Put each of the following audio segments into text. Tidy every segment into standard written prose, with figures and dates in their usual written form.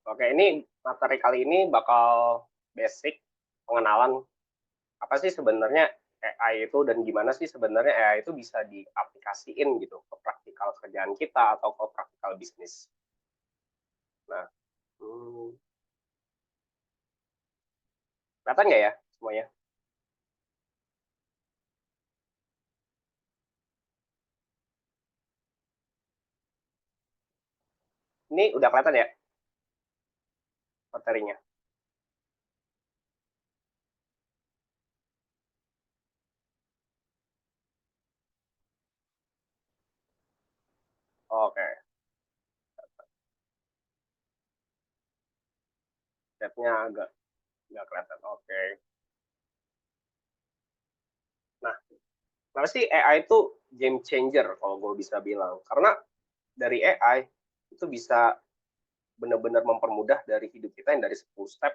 Oke, ini materi kali ini bakal basic pengenalan apa sih sebenarnya AI itu dan gimana sih sebenarnya AI itu bisa diaplikasiin gitu ke praktikal kerjaan kita atau ke praktikal bisnis. Nah, hmm, kelihatan nggak ya semuanya? Ini udah kelihatan ya materinya? Oke, chatnya agak nggak kelihatan. Oke. Nah, kenapa sih AI itu game changer kalau gue bisa bilang? Karena dari AI itu bisa benar-benar mempermudah dari hidup kita yang dari 10 step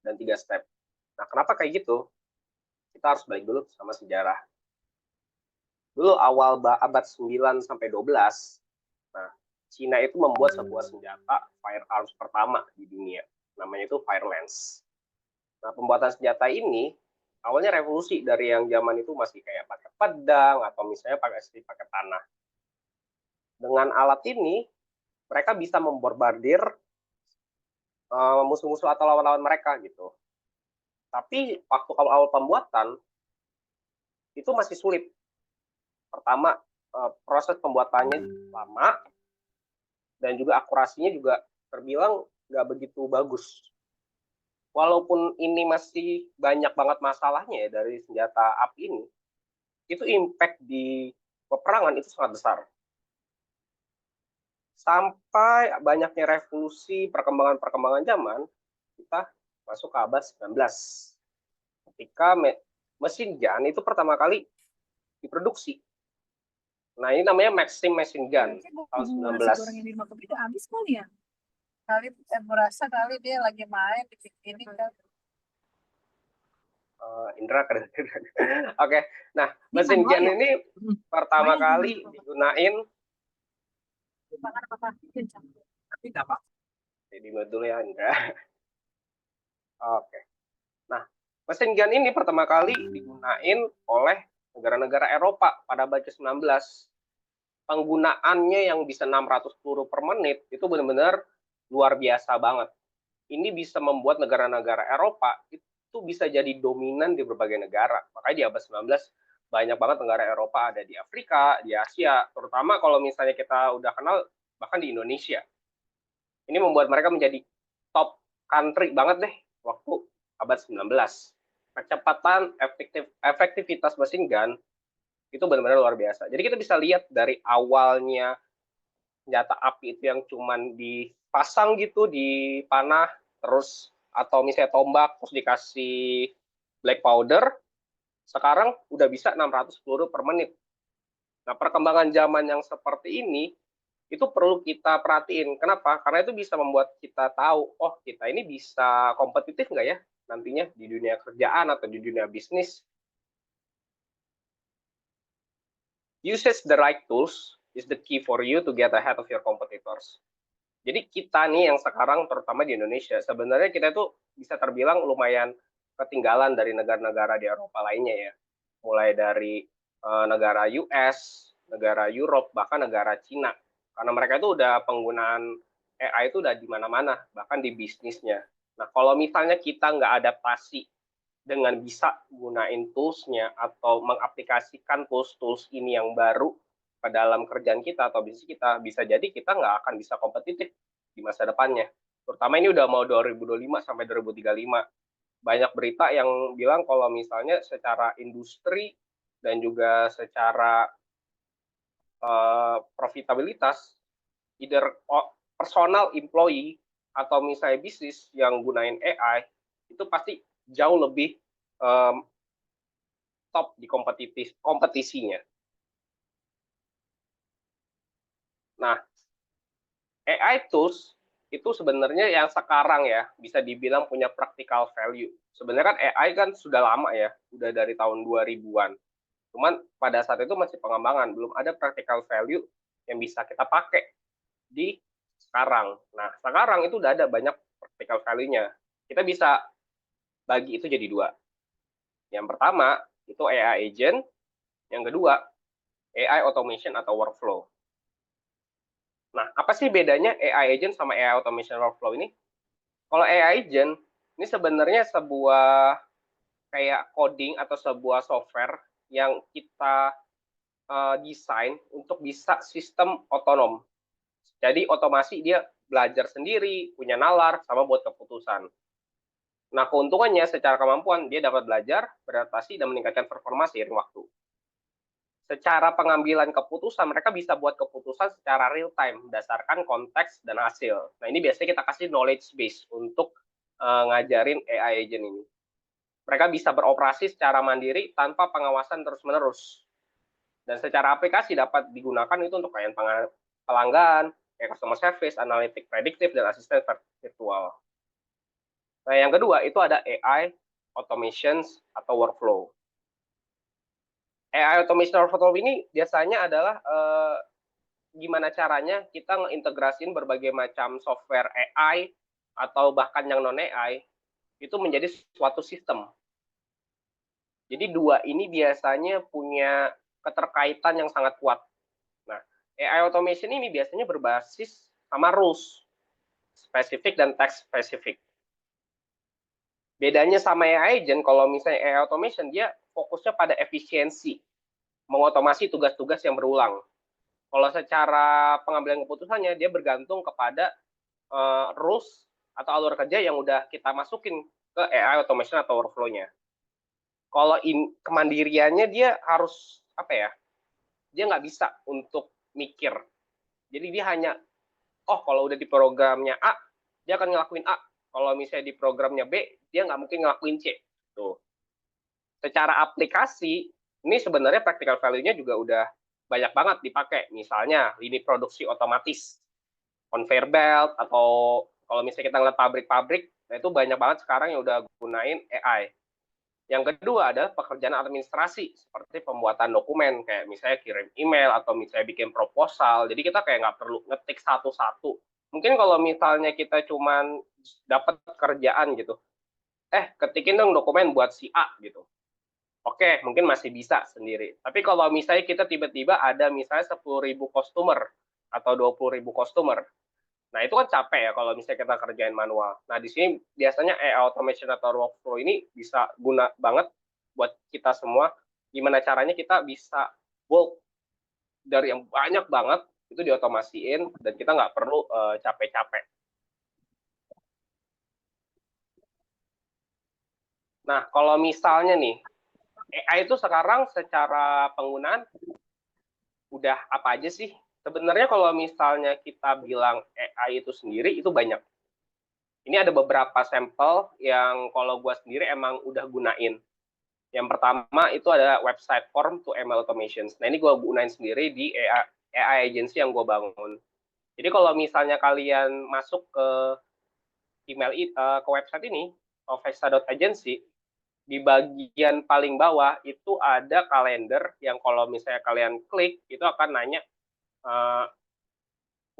dan 3 step. Nah, kenapa kayak gitu? Kita harus balik dulu sama sejarah. Dulu awal abad 9 sampai 12, nah, Cina itu membuat sebuah senjata firearms pertama di dunia. Namanya itu fire lance. Nah, pembuatan senjata ini awalnya revolusi dari yang zaman itu masih kayak pakai pedang atau misalnya pakai tanah. Dengan alat ini, mereka bisa membombardir musuh-musuh atau lawan-lawan mereka gitu. Tapi waktu awal pembuatan itu masih sulit. Pertama, proses pembuatannya lama dan juga akurasinya juga terbilang nggak begitu bagus. Walaupun ini masih banyak banget masalahnya ya dari senjata api ini, itu impact di peperangan itu sangat besar. Sampai banyaknya revolusi, perkembangan-perkembangan zaman, kita masuk ke abad 19. Ketika mesin gun itu pertama kali diproduksi. Nah, ini namanya Maxim Machine Gun Berarti tahun bumbu nasi 19. goreng yang di rumah kopi udah habis kali ya? Kali merasa kali dia lagi main ini kan. Indra keren. Oke, nah Ini mesin manual gun ya? ini Oh pertama ya gimana? kali digunain Makan apa? Kencang. Tapi nggak apa. di dulu ya Indra. Oke, nah mesin gun ini pertama kali digunain oleh negara-negara Eropa pada abad ke-19. Penggunaannya yang bisa 600 peluru per menit itu benar-benar luar biasa banget. Ini bisa membuat negara-negara Eropa itu bisa jadi dominan di berbagai negara. Makanya di abad 19 banyak banget negara Eropa ada di Afrika, di Asia, terutama kalau misalnya kita udah kenal bahkan di Indonesia. Ini membuat mereka menjadi top country banget deh waktu abad 19. Kecepatan, efektivitas mesin gun itu benar-benar luar biasa. Jadi kita bisa lihat dari awalnya senjata api itu yang cuman dipasang gitu di panah, terus atau misalnya tombak terus dikasih black powder, sekarang udah bisa 600 peluru per menit. Nah, perkembangan zaman yang seperti ini itu perlu kita perhatiin. Kenapa? Karena itu bisa membuat kita tahu, oh kita ini bisa kompetitif nggak ya nantinya di dunia kerjaan atau di dunia bisnis. Uses the right tools is the key for you to get ahead of your competitors. Jadi kita nih yang sekarang terutama di Indonesia, sebenarnya kita itu bisa terbilang lumayan ketinggalan dari negara-negara di Eropa lainnya ya. Mulai dari negara US, negara Europe, bahkan negara Cina. Karena mereka itu udah penggunaan AI itu udah di mana-mana, bahkan di bisnisnya. Nah, kalau misalnya kita nggak adaptasi dengan bisa gunain tools-nya atau mengaplikasikan tools-tools ini yang baru ke dalam kerjaan kita atau bisnis kita, bisa jadi kita nggak akan bisa kompetitif di masa depannya. Terutama ini udah mau 2025 sampai 2035. Banyak berita yang bilang kalau misalnya secara industri dan juga secara profitabilitas, either personal employee atau misalnya bisnis yang gunain AI, itu pasti jauh lebih um, top di kompetisinya. Nah, AI tools itu sebenarnya yang sekarang ya bisa dibilang punya practical value. Sebenarnya kan AI kan sudah lama ya, udah dari tahun 2000-an. Cuman pada saat itu masih pengembangan, belum ada practical value yang bisa kita pakai di sekarang. Nah, sekarang itu udah ada banyak practical value-nya. Kita bisa bagi itu jadi dua. Yang pertama, itu AI agent. Yang kedua, AI automation atau workflow. Nah, apa sih bedanya AI agent sama AI automation workflow ini? Kalau AI agent, ini sebenarnya sebuah kayak coding atau sebuah software yang kita desain untuk bisa sistem otonom. Jadi otomasi dia belajar sendiri, punya nalar, sama buat keputusan. Nah, keuntungannya secara kemampuan dia dapat belajar, beradaptasi, dan meningkatkan performa seiring waktu. Secara pengambilan keputusan, mereka bisa buat keputusan secara real time berdasarkan konteks dan hasil. Nah, ini biasanya kita kasih knowledge base untuk ngajarin AI agent ini. Mereka bisa beroperasi secara mandiri tanpa pengawasan terus-menerus. Dan secara aplikasi dapat digunakan itu untuk pelayanan pelanggan, kayak customer service, analitik prediktif, dan asisten virtual. Nah, yang kedua itu ada AI automations atau workflow. AI automation workflow ini biasanya adalah gimana caranya kita ngeintegrasin berbagai macam software AI atau bahkan yang non AI itu menjadi suatu sistem. Jadi dua ini biasanya punya keterkaitan yang sangat kuat. Nah, AI automation ini biasanya berbasis sama rules spesifik dan text spesifik. Bedanya sama AI agent, kalau misalnya AI automation, dia fokusnya pada efisiensi, mengotomasi tugas-tugas yang berulang. Kalau secara pengambilan keputusannya, dia bergantung kepada rules atau alur kerja yang udah kita masukin ke AI automation atau workflow-nya. Kalau kemandiriannya dia harus apa ya? Dia nggak bisa untuk mikir. Jadi dia hanya, oh kalau udah di programnya A, dia akan ngelakuin A. Kalau misalnya di programnya B, dia nggak mungkin ngelakuin C. Tuh. Secara aplikasi, ini sebenarnya practical value-nya juga udah banyak banget dipakai. Misalnya, lini produksi otomatis, conveyor belt, atau kalau misalnya kita ngeliat pabrik-pabrik, nah itu banyak banget sekarang yang udah gunain AI. Yang kedua adalah pekerjaan administrasi, seperti pembuatan dokumen, kayak misalnya kirim email, atau misalnya bikin proposal. Jadi kita kayak nggak perlu ngetik satu-satu. Mungkin kalau misalnya kita cuman dapat kerjaan gitu, ketikin dong dokumen buat si A gitu. Oke, mungkin masih bisa sendiri. Tapi kalau misalnya kita tiba-tiba ada misalnya 10.000 customer atau 20.000 customer, nah itu kan capek ya kalau misalnya kita kerjain manual. Nah di sini biasanya AI automation atau workflow ini bisa guna banget buat kita semua. Gimana caranya kita bisa bulk dari yang banyak banget itu diotomasiin dan kita nggak perlu capek-capek. Nah kalau misalnya nih AI itu sekarang secara penggunaan udah apa aja sih? Sebenarnya kalau misalnya kita bilang AI itu sendiri itu banyak. Ini ada beberapa sampel yang kalau gue sendiri emang udah gunain. Yang pertama itu ada website form to ML automations. Nah ini gue gunain sendiri di AI agency yang gue bangun. Jadi kalau misalnya kalian masuk ke email ke website ini, office.agency, di bagian paling bawah itu ada kalender yang kalau misalnya kalian klik itu akan nanya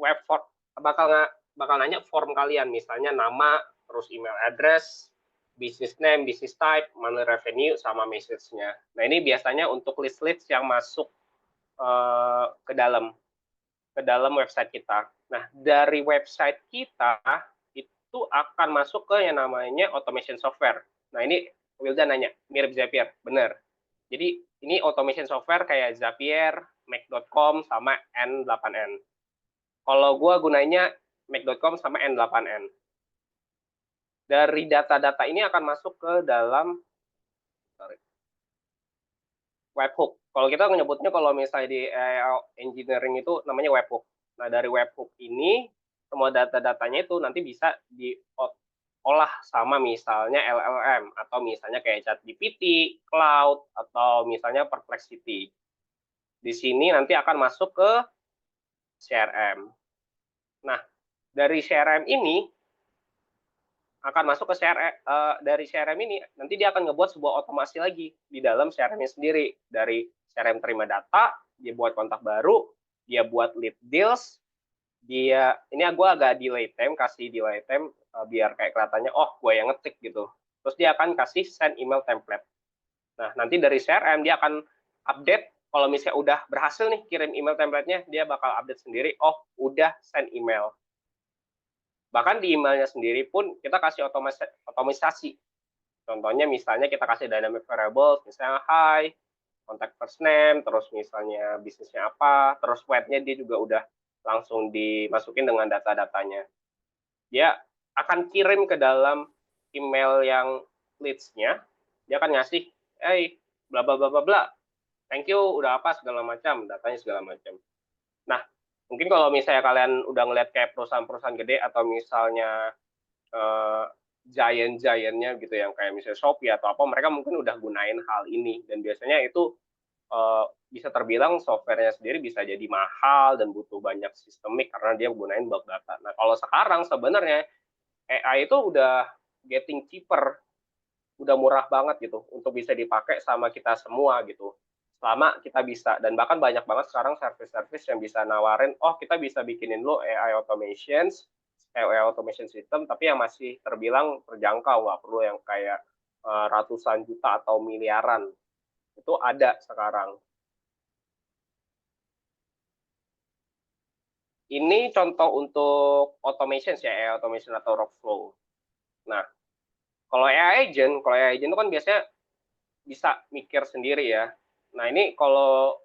web form, bakal nanya form kalian, misalnya nama, terus email address, business name, business type, monthly revenue, sama message-nya. Nah ini biasanya untuk list-list yang masuk ke dalam website kita. Nah dari website kita itu akan masuk ke yang namanya automation software. Nah ini Wilda nanya, mirip Zapier, benar. Jadi ini automation software kayak Zapier, Make.com, sama N8N. Kalau gue gunanya Make.com sama N8N. Dari data-data ini akan masuk ke dalam webhook. Kalau kita menyebutnya kalau misalnya di engineering itu namanya webhook. Nah dari webhook ini semua data-datanya itu nanti bisa diolah sama misalnya LLM atau misalnya kayak ChatGPT, Cloud, atau misalnya Perplexity. Di sini nanti akan masuk ke CRM. Nah dari CRM ini akan masuk ke CRM, dari CRM ini nanti dia akan ngebuat sebuah otomasi lagi di dalam CRM-nya sendiri. Dari CRM terima data, dia buat kontak baru, dia buat lead deals, ini gue agak delay time, kasih delay time biar kayak kelihatannya oh gue yang ngetik gitu. Terus dia akan kasih send email template. Nah, nanti dari CRM dia akan update kalau misalnya udah berhasil nih kirim email template-nya, dia bakal update sendiri, oh udah send email. Bahkan di emailnya sendiri pun kita kasih otomatisasi. Contohnya misalnya kita kasih dynamic variables, misalnya hi, contact first name, terus misalnya bisnisnya apa, terus webnya dia juga udah langsung dimasukin dengan data-datanya. Dia akan kirim ke dalam email yang leads-nya, dia akan ngasih, hey, bla bla bla bla bla, thank you, udah apa segala macam, datanya segala macam. Nah, mungkin kalau misalnya kalian udah ngeliat kayak perusahaan-perusahaan gede atau misalnya giant-giantnya gitu yang kayak misalnya Shopee atau apa, mereka mungkin udah gunain hal ini dan biasanya itu bisa terbilang softwarenya sendiri bisa jadi mahal dan butuh banyak sistemik karena dia gunain bulk data. Nah, kalau sekarang sebenarnya AI itu udah getting cheaper, udah murah banget gitu untuk bisa dipakai sama kita semua gitu. Selama kita bisa, dan bahkan banyak banget sekarang service-service yang bisa nawarin, oh kita bisa bikinin lo AI automation system, tapi yang masih terbilang terjangkau, nggak perlu yang kayak ratusan juta atau miliaran. Itu ada sekarang. Ini contoh untuk automation ya, AI automation atau workflow. Nah, kalau AI agent itu kan biasanya bisa mikir sendiri ya. Nah, ini kalau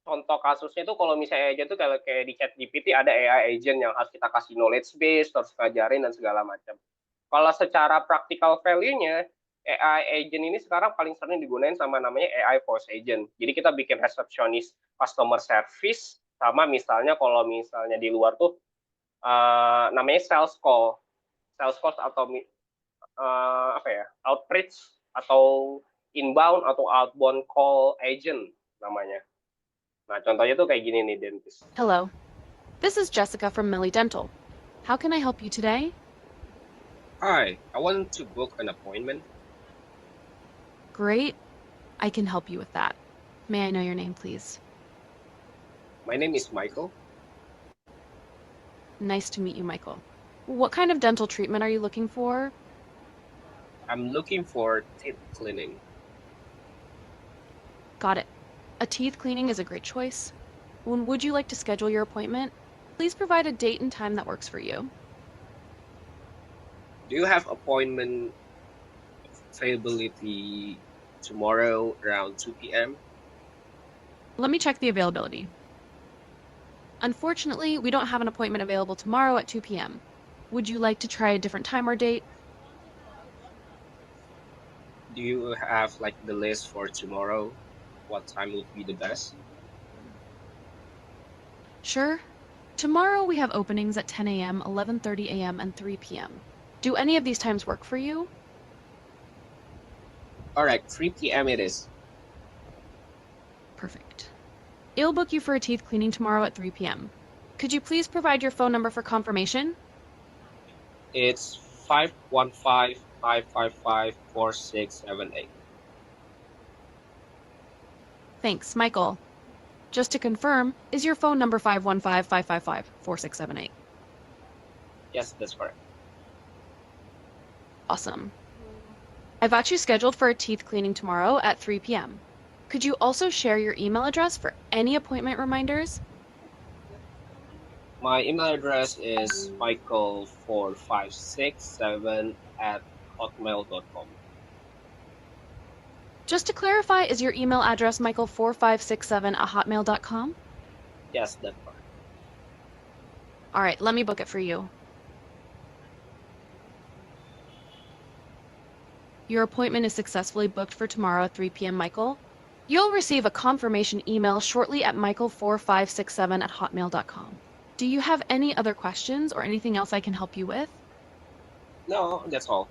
contoh kasusnya itu kalau misalnya agent itu kayak di ChatGPT ada AI agent yang harus kita kasih knowledge base, terus ngajarin dan segala macam. Kalau secara practical value-nya, AI agent ini sekarang paling sering digunain sama namanya AI voice agent. Jadi kita bikin resepsionis customer service, sama misalnya kalau misalnya di luar tuh namanya sales call atau apa ya, outreach atau inbound atau outbound call agent namanya. Nah, contohnya tuh kayak gini nih, dentist. Hello, this is Jessica from Millie Dental. How can I help you today? Hi, I want to book an appointment. Great, I can help you with that. May I know your name, please? My name is Michael. Nice to meet you, Michael. What kind of dental treatment are you looking for? I'm looking for teeth cleaning. Got it. A teeth cleaning is a great choice. When would you like to schedule your appointment? Please provide a date and time that works for you. Do you have appointment availability tomorrow around 2 p.m.? Let me check the availability. Unfortunately, we don't have an appointment available tomorrow at 2 p.m. Would you like to try a different time or date? Do you have like the list for tomorrow? What time would be the best? Sure. Tomorrow we have openings at 10 a.m., 11:30 a.m., and 3 p.m. Do any of these times work for you? All right, 3 p.m. it is. Perfect. I'll book you for a teeth cleaning tomorrow at 3 p.m. Could you please provide your phone number for confirmation? It's 515-555-4678. Thanks, Michael. Just to confirm, is your phone number 515-555-4678? Yes, that's correct. Awesome. I've got you scheduled for a teeth cleaning tomorrow at 3 p.m. Could you also share your email address for any appointment reminders? My email address is michael4567@hotmail.com. Just to clarify, is your email address michael4567@hotmail.com? Yes, that's correct. All right, let me book it for you. Your appointment is successfully booked for tomorrow at 3 p.m., Michael. You'll receive a confirmation email shortly at michael4567@hotmail.com. Do you have any other questions or anything else I can help you with? No, that's all.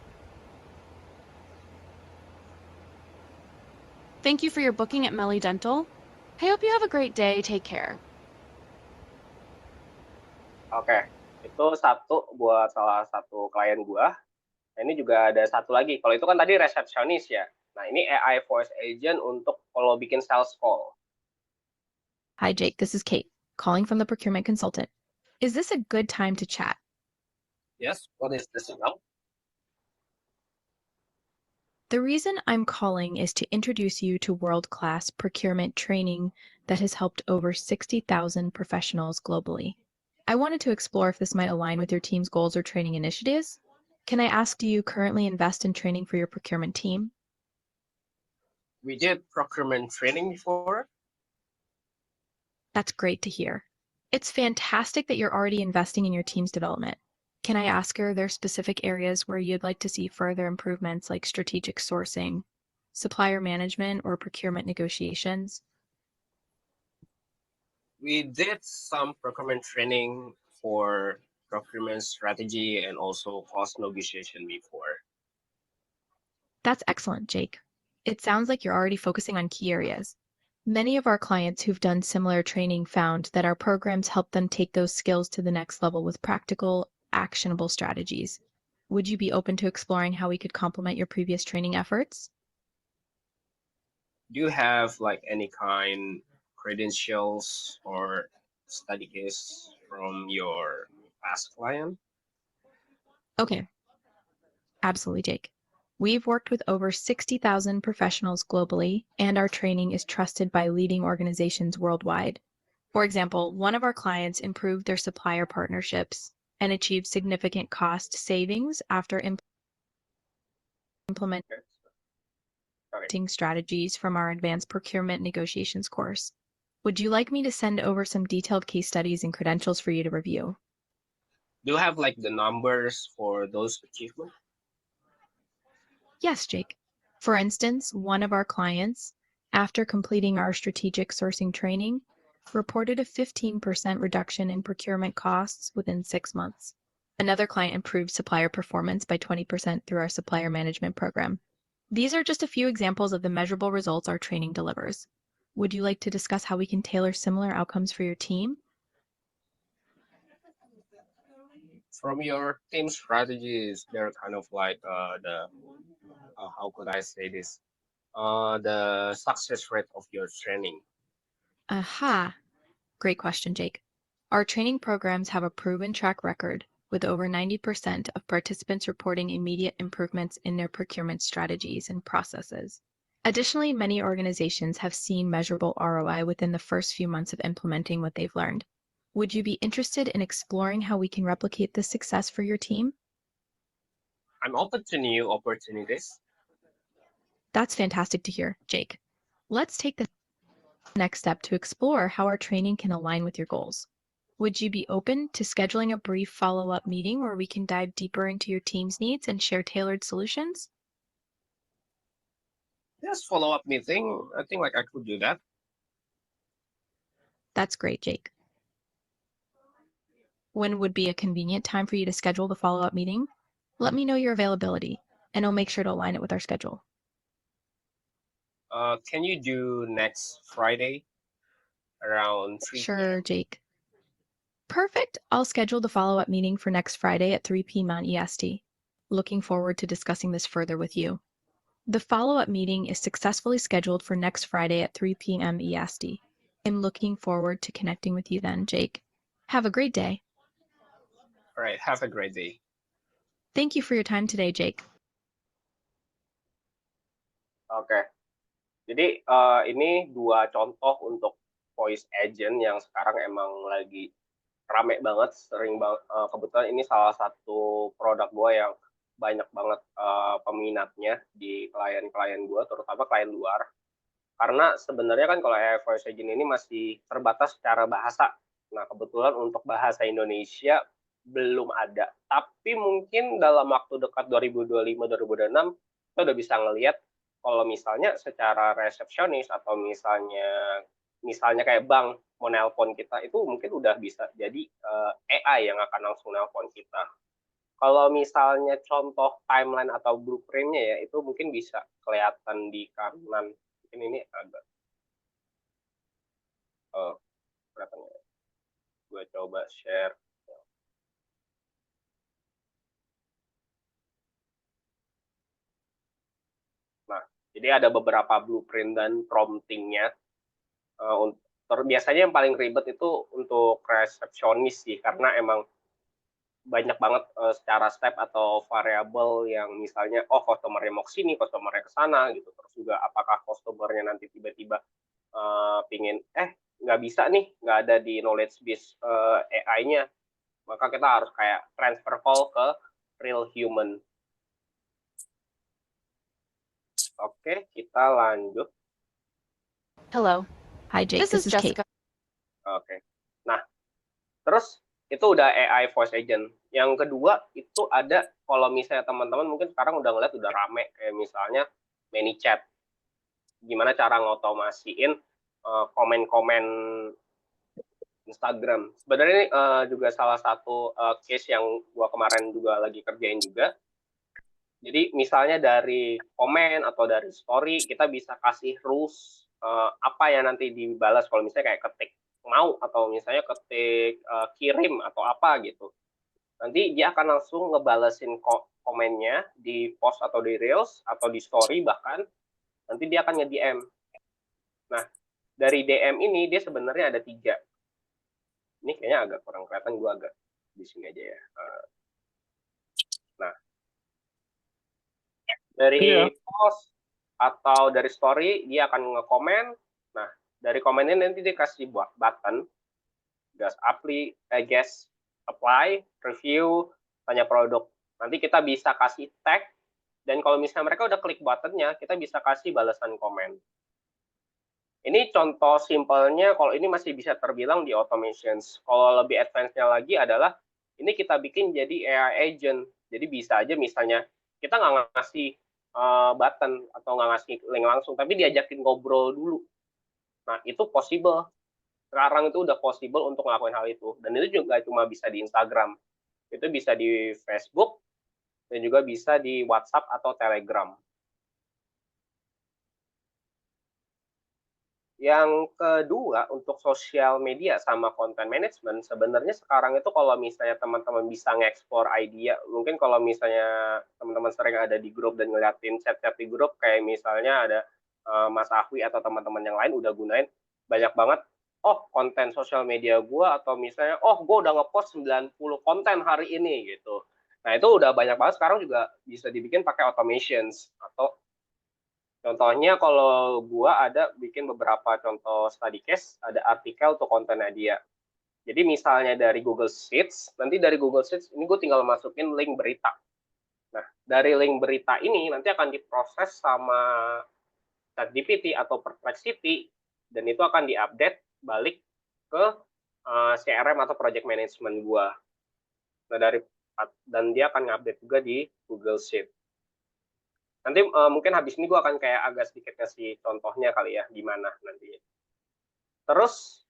Thank you for your booking at Melly Dental. I hope you have a great day. Take care. Oke, itu satu buat salah satu klien gua. Nah, ini juga ada satu lagi. Kalau itu kan tadi resepsionis ya. Nah, ini AI voice agent untuk kalau bikin sales call. Hi, Jake. This is Kate, calling from the procurement consultant. Is this a good time to chat? Yes, what is the signal? The reason I'm calling is to introduce you to world-class procurement training that has helped over 60,000 professionals globally. I wanted to explore if this might align with your team's goals or training initiatives. Can I ask, do you currently invest in training for your procurement team? We did procurement training before. That's great to hear. It's fantastic that you're already investing in your team's development. Can I ask, are there specific areas where you'd like to see further improvements like strategic sourcing, supplier management, or procurement negotiations? We did some procurement training for procurement strategy and also cost negotiation before. That's excellent, Jake. It sounds like you're already focusing on key areas. Many of our clients who've done similar training found that our programs help them take those skills to the next level with practical, actionable strategies. Would you be open to exploring how we could complement your previous training efforts? Do you have like any kind credentials or study case from your past client? Okay, absolutely, Jake. We've worked with over 60,000 professionals globally, and our training is trusted by leading organizations worldwide. For example, one of our clients improved their supplier partnerships and achieved significant cost savings after implementing Okay. Sorry. strategies from our advanced procurement negotiations course. Would you like me to send over some detailed case studies and credentials for you to review? Do you have like the numbers for those achievements? Yes, Jake. For instance, one of our clients, after completing our strategic sourcing training, reported a 15% reduction in procurement costs within 6 months. Another client improved supplier performance by 20% through our supplier management program. These are just a few examples of the measurable results our training delivers. Would you like to discuss how we can tailor similar outcomes for your team? From your team strategies, they're kind of like how could I say this? The success rate of your training. Aha! Great question, Jake. Our training programs have a proven track record, with over 90% of participants reporting immediate improvements in their procurement strategies and processes. Additionally, many organizations have seen measurable ROI within the first few months of implementing what they've learned. Would you be interested in exploring how we can replicate this success for your team? I'm open to new opportunities. That's fantastic to hear, Jake. Let's take the next step to explore how our training can align with your goals. Would you be open to scheduling a brief follow-up meeting where we can dive deeper into your team's needs and share tailored solutions? Yes, follow-up meeting. I think like I could do that. That's great, Jake. When would be a convenient time for you to schedule the follow-up meeting? Let me know your availability, and I'll make sure to align it with our schedule. Can you do next Friday around 3 Sure, p.m.? Jake. Perfect. I'll schedule the follow-up meeting for next Friday at 3 p.m. on EST. Looking forward to discussing this further with you. The follow-up meeting is successfully scheduled for next Friday at 3 p.m. EST. I'm looking forward to connecting with you then, Jake. Have a great day. All right, have a great day. Thank you for your time today, Jake. Oke, jadi ini dua contoh untuk voice agent yang sekarang emang lagi rame banget, sering banget. Kebetulan ini salah satu produk gue yang banyak banget peminatnya di klien-klien gue, terutama klien luar. Karena sebenarnya kan kalau AI voice agent ini masih terbatas secara bahasa. Nah, kebetulan untuk bahasa Indonesia belum ada. Tapi mungkin dalam waktu dekat 2025-2026 kita udah bisa ngelihat kalau misalnya secara resepsionis atau misalnya kayak bank mau nelpon kita itu mungkin udah bisa jadi AI yang akan langsung nelpon kita. Kalau misalnya contoh timeline atau blueprint-nya ya itu mungkin bisa kelihatan di kanan. Mungkin ini agak berapa nih? Gue coba share. Nah, jadi ada beberapa blueprint dan promptingnya Biasanya yang paling ribet itu untuk resepsionis sih, karena emang banyak banget secara step atau variabel yang misalnya customer-nya mau ke sini, customer-nya ke sana gitu. Terus juga apakah customer-nya nanti tiba-tiba pingin nggak bisa nih, nggak ada di knowledge base AI-nya, maka kita harus kayak transfer call ke real human. Oke, kita lanjut. Hello, Hi, Jake. this is This is Kate. Jessica. Oke. Nah, terus itu udah AI voice agent. Yang kedua itu ada, kalau misalnya teman-teman mungkin sekarang udah ngeliat udah rame, kayak misalnya ManyChat. Gimana cara ngotomasiin komen-komen Instagram. Sebenarnya ini juga salah satu case yang gua kemarin juga lagi kerjain juga. Jadi misalnya dari komen atau dari story, kita bisa kasih rules apa yang nanti dibalas. Kalau misalnya kayak ketik mau atau misalnya ketik kirim atau apa gitu. Nanti dia akan langsung ngebalesin komennya di post atau di reels atau di story bahkan. Nanti dia akan nge-DM. Nah, dari DM ini dia sebenarnya ada 3. Ini kayaknya agak kurang kelihatan, gue agak di sini aja ya. Nah, dari post atau dari story dia akan nge-komen. Nah, dari komennya nanti dia kasih button, just apply, review, tanya produk. Nanti kita bisa kasih tag, dan kalau misalnya mereka udah klik buttonnya, kita bisa kasih balasan komen. Ini contoh simpelnya, kalau ini masih bisa terbilang di automations. Kalau lebih advance-nya lagi adalah, ini kita bikin jadi AI agent. Jadi bisa aja misalnya, kita nggak ngasih button atau nggak ngasih link langsung, tapi diajakin ngobrol dulu. Nah, itu possible. Sekarang itu udah possible untuk ngelakuin hal itu. Dan itu juga cuma bisa di Instagram. Itu bisa di Facebook, dan juga bisa di WhatsApp atau Telegram. Yang kedua, untuk sosial media sama content management, sebenarnya sekarang itu kalau misalnya teman-teman bisa nge-explore idea, mungkin kalau misalnya teman-teman sering ada di grup dan ngeliatin chat-chat di grup, kayak misalnya ada Mas Ahwi atau teman-teman yang lain udah gunain banyak banget, konten sosial media gue, atau misalnya, gue udah ngepost 90 konten hari ini, gitu. Nah, itu udah banyak banget sekarang juga bisa dibikin pakai automations, atau contohnya kalau gua ada bikin beberapa contoh study case, ada artikel untuk kontennya dia. Jadi misalnya dari Google Sheets, nanti dari Google Sheets ini gue tinggal masukin link berita. Nah, dari link berita ini nanti akan diproses sama ChatGPT atau Perplexity, dan itu akan diupdate balik ke CRM atau project management gua. Nah, dan dia akan ngupdate juga di Google Sheet. Nanti mungkin habis ini gue akan kayak agak sedikit ngasih contohnya kali ya, gimana nanti. Terus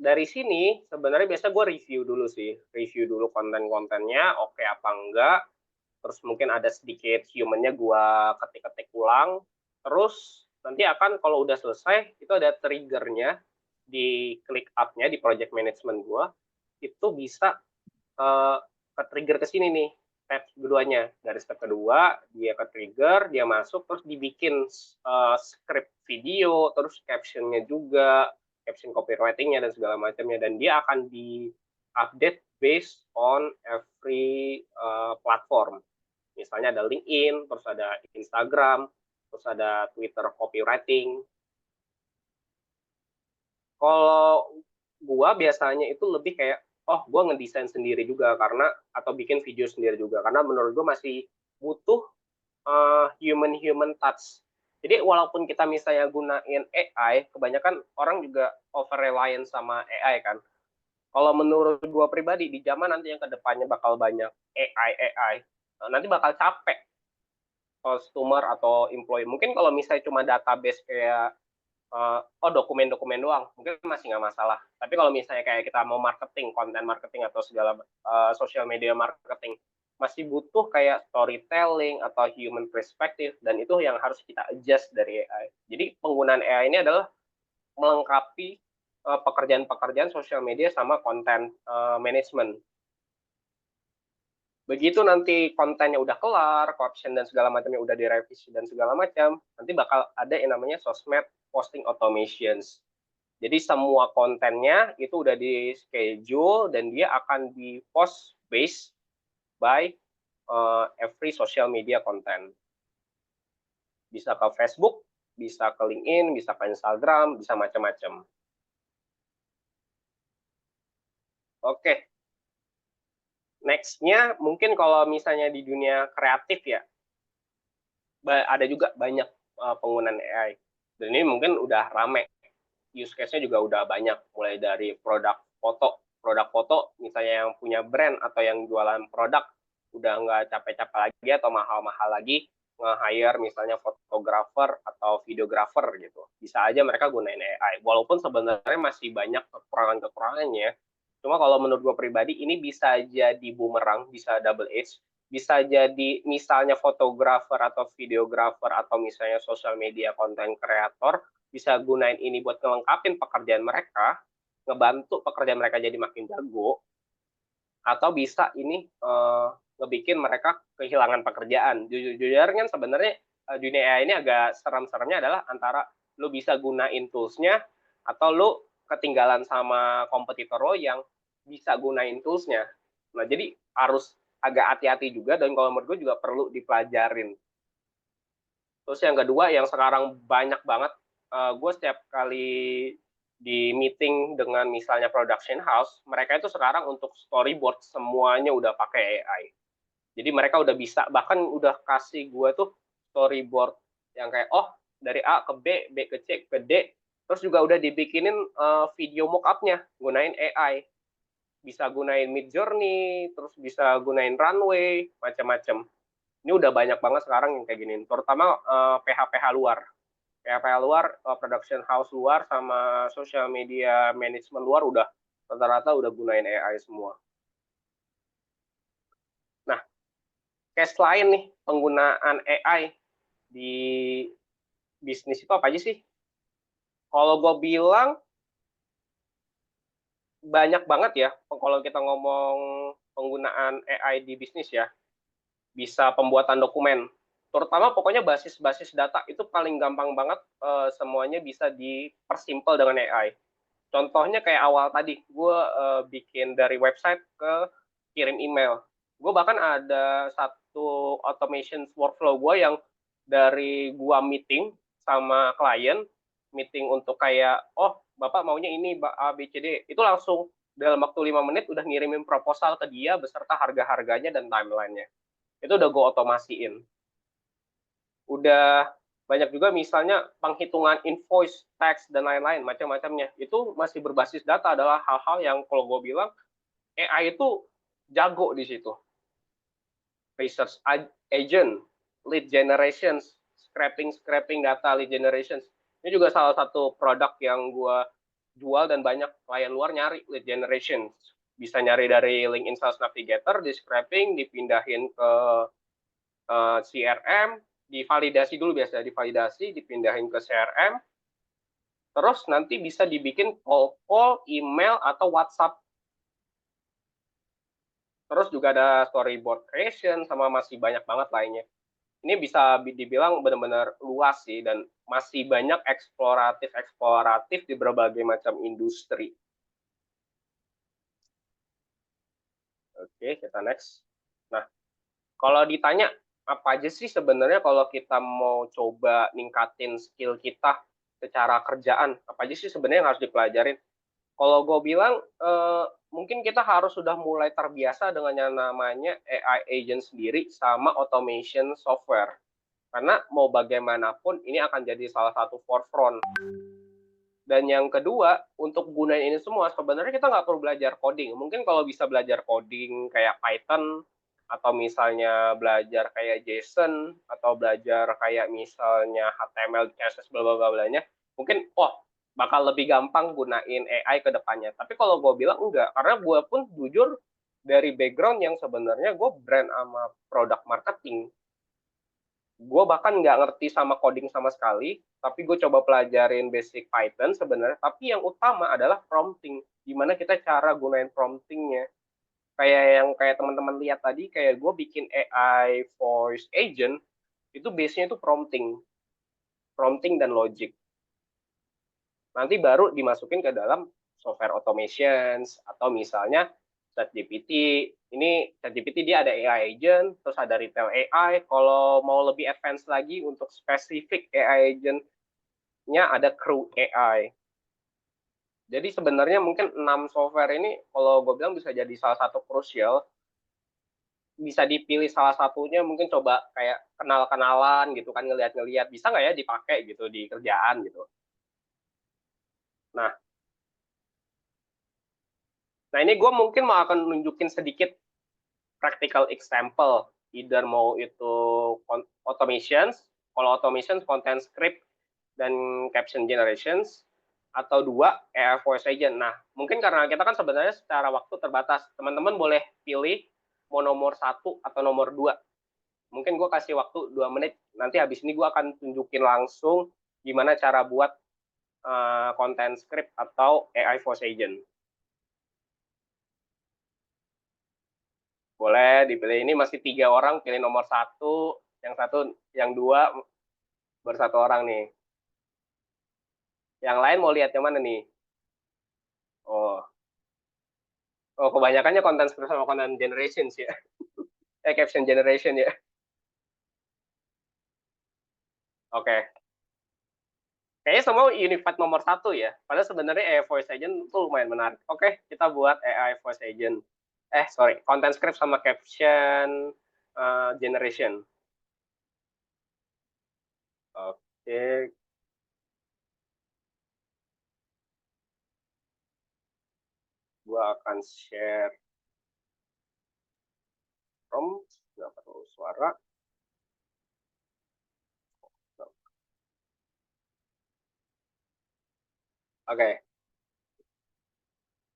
dari sini sebenarnya biasa gue review dulu konten-kontennya, oke apa enggak. Terus mungkin ada sedikit human-nya gue ketik-ketik ulang. Terus nanti akan kalau udah selesai, itu ada trigger-nya di ClickUp-nya, di project management gue, itu bisa ke-trigger ke sini nih. Step keduanya, dari step kedua dia ke trigger, dia masuk, terus dibikin script video, terus captionnya juga, caption copywritingnya dan segala macamnya, dan dia akan di-update based on every platform. Misalnya ada LinkedIn, terus ada Instagram, terus ada Twitter copywriting. Kalau gua biasanya itu lebih kayak gue ngedesain sendiri juga atau bikin video sendiri juga, karena menurut gue masih butuh human touch. Jadi walaupun kita misalnya gunain AI, kebanyakan orang juga over reliant sama AI kan. Kalau menurut gue pribadi, di zaman nanti yang kedepannya bakal banyak AI, nanti bakal capek customer atau employee. Mungkin kalau misalnya cuma database kayak dokumen-dokumen doang, mungkin masih nggak masalah. Tapi kalau misalnya kayak kita mau marketing, konten marketing atau segala social media marketing, masih butuh kayak storytelling atau human perspective, dan itu yang harus kita adjust dari AI. Jadi penggunaan AI ini adalah melengkapi pekerjaan-pekerjaan social media sama konten management. Begitu nanti kontennya udah kelar, caption dan segala macamnya udah direvisi dan segala macam, nanti bakal ada yang namanya sosmed posting automations. Jadi semua kontennya itu udah di schedule dan dia akan di post based by every social media content. Bisa ke Facebook, bisa ke LinkedIn, bisa ke Instagram, bisa macam-macam. Oke. Next-nya mungkin kalau misalnya di dunia kreatif ya, ada juga banyak penggunaan AI. Dan ini mungkin udah rame. Use case-nya juga udah banyak. Mulai dari produk foto misalnya yang punya brand atau yang jualan produk, udah nggak capek-capek lagi atau mahal-mahal lagi nge-hire misalnya fotografer atau videografer gitu. Bisa aja mereka gunain AI. Walaupun sebenarnya masih banyak kekurangan-kekurangannya. Cuma kalau menurut gue pribadi, ini bisa jadi bumerang, bisa double edge. Bisa jadi misalnya fotografer atau videografer atau misalnya social media content creator bisa gunain ini buat ngelengkapin pekerjaan mereka, ngebantu pekerjaan mereka jadi makin jago, atau bisa ini ngebikin mereka kehilangan pekerjaan. Jujur kan sebenarnya dunia AI ini agak serem-seremnya adalah antara lu bisa gunain tools-nya atau lu ketinggalan sama kompetitor lo yang bisa gunain tools-nya. Nah, jadi harus agak hati-hati juga dan kalau menurut gue juga perlu dipelajarin. Terus yang kedua yang sekarang banyak banget, gue setiap kali di meeting dengan misalnya production house, mereka itu sekarang untuk storyboard semuanya udah pakai AI. Jadi mereka udah bisa, bahkan udah kasih gue tuh storyboard yang kayak, oh dari A ke B, B ke C ke D, terus juga udah dibikinin video mock-up-nya, gunain AI. Bisa gunain Midjourney, terus bisa gunain Runway, macam-macam. Ini udah banyak banget sekarang yang kayak gini, terutama PH-PH luar. PH-PH luar, production house luar, sama social media management luar udah rata-rata udah gunain AI semua. Nah, case lain nih penggunaan AI di bisnis itu apa aja sih? Kalau gue bilang banyak banget ya kalau kita ngomong penggunaan AI di bisnis ya. Bisa pembuatan dokumen, terutama pokoknya basis-basis data itu paling gampang banget semuanya bisa dipersimpel dengan AI. Contohnya kayak awal tadi, gue bikin dari website ke kirim email. Gue bahkan ada satu automation workflow gue yang dari gue meeting sama klien, meeting untuk kayak, oh Bapak maunya ini A, B, C, D, itu langsung dalam waktu 5 menit udah ngirimin proposal ke dia beserta harga-harganya dan timeline-nya. Itu udah gue otomasiin. Udah banyak juga misalnya penghitungan invoice, tax, dan lain-lain, macam-macamnya. Itu masih berbasis data adalah hal-hal yang kalau gue bilang AI itu jago di situ. Research agent, lead generations, scraping data lead generations. Ini juga salah satu produk yang gue jual dan banyak klien luar nyari lead generation. Bisa nyari dari LinkedIn Sales Navigator, di scraping, dipindahin ke CRM, divalidasi dulu biasa, divalidasi, dipindahin ke CRM, terus nanti bisa dibikin call, email, atau WhatsApp. Terus juga ada storyboard creation, sama masih banyak banget lainnya. Ini bisa dibilang benar-benar luas sih, dan masih banyak eksploratif di berbagai macam industri. Oke, kita next. Nah, kalau ditanya, apa aja sih sebenarnya kalau kita mau coba ningkatin skill kita secara kerjaan, apa aja sih sebenarnya yang harus dipelajarin? Kalau gue bilang, mungkin kita harus sudah mulai terbiasa dengan yang namanya AI agent sendiri sama automation software. Karena mau bagaimanapun ini akan jadi salah satu forefront. Dan yang kedua, untuk gunain ini semua, sebenarnya kita nggak perlu belajar coding. Mungkin kalau bisa belajar coding kayak Python, atau misalnya belajar kayak JSON, atau belajar kayak misalnya HTML, CSS, bla bla bla nya, mungkin bakal lebih gampang gunain AI ke depannya. Tapi kalau gue bilang enggak, karena gue pun jujur dari background yang sebenarnya gue brand sama product marketing. Gue bahkan nggak ngerti sama coding sama sekali, tapi gue coba pelajarin basic Python sebenarnya. Tapi yang utama adalah prompting, gimana kita cara gunain promptingnya. Kayak teman-teman lihat tadi, kayak gue bikin AI voice agent, itu base-nya itu prompting dan logic. nanti baru dimasukin ke dalam software automations atau misalnya ChatGPT. Ini ChatGPT dia ada AI agent, terus ada retail AI. Kalau mau lebih advance lagi untuk spesifik AI agent-nya ada Crew AI. Jadi sebenarnya mungkin 6 software ini kalau gue bilang bisa jadi salah satu krusial. Bisa dipilih salah satunya, mungkin coba kayak kenal-kenalan gitu kan, ngeliat-ngeliat bisa nggak ya dipakai gitu di kerjaan gitu. Nah, nah ini gue mungkin mau akan nunjukin sedikit practical example, either mau itu automations, kalau automations content script dan caption generations, atau dua AI voice agent. Nah, mungkin karena kita kan sebenarnya secara waktu terbatas, teman-teman boleh pilih mau nomor 1 atau nomor 2. Mungkin gue kasih waktu 2 menit, nanti habis ini gue akan tunjukin langsung gimana cara buat content script atau AI voice agent. Boleh dipilih, ini masih 3 orang, pilih nomor 1, yang 2 baru 1 orang nih. Yang lain mau lihat yang mana nih? Oh, kebanyakannya content script sama content generation sih ya. Caption generation ya. Oke. Kayaknya semua unified nomor 1 ya. Padahal sebenarnya AI voice agent itu lumayan menarik. Oke, kita buat AI voice agent. Sorry, content script sama caption generation. Oke. Gua akan share prompt, nggak perlu suara. Oke.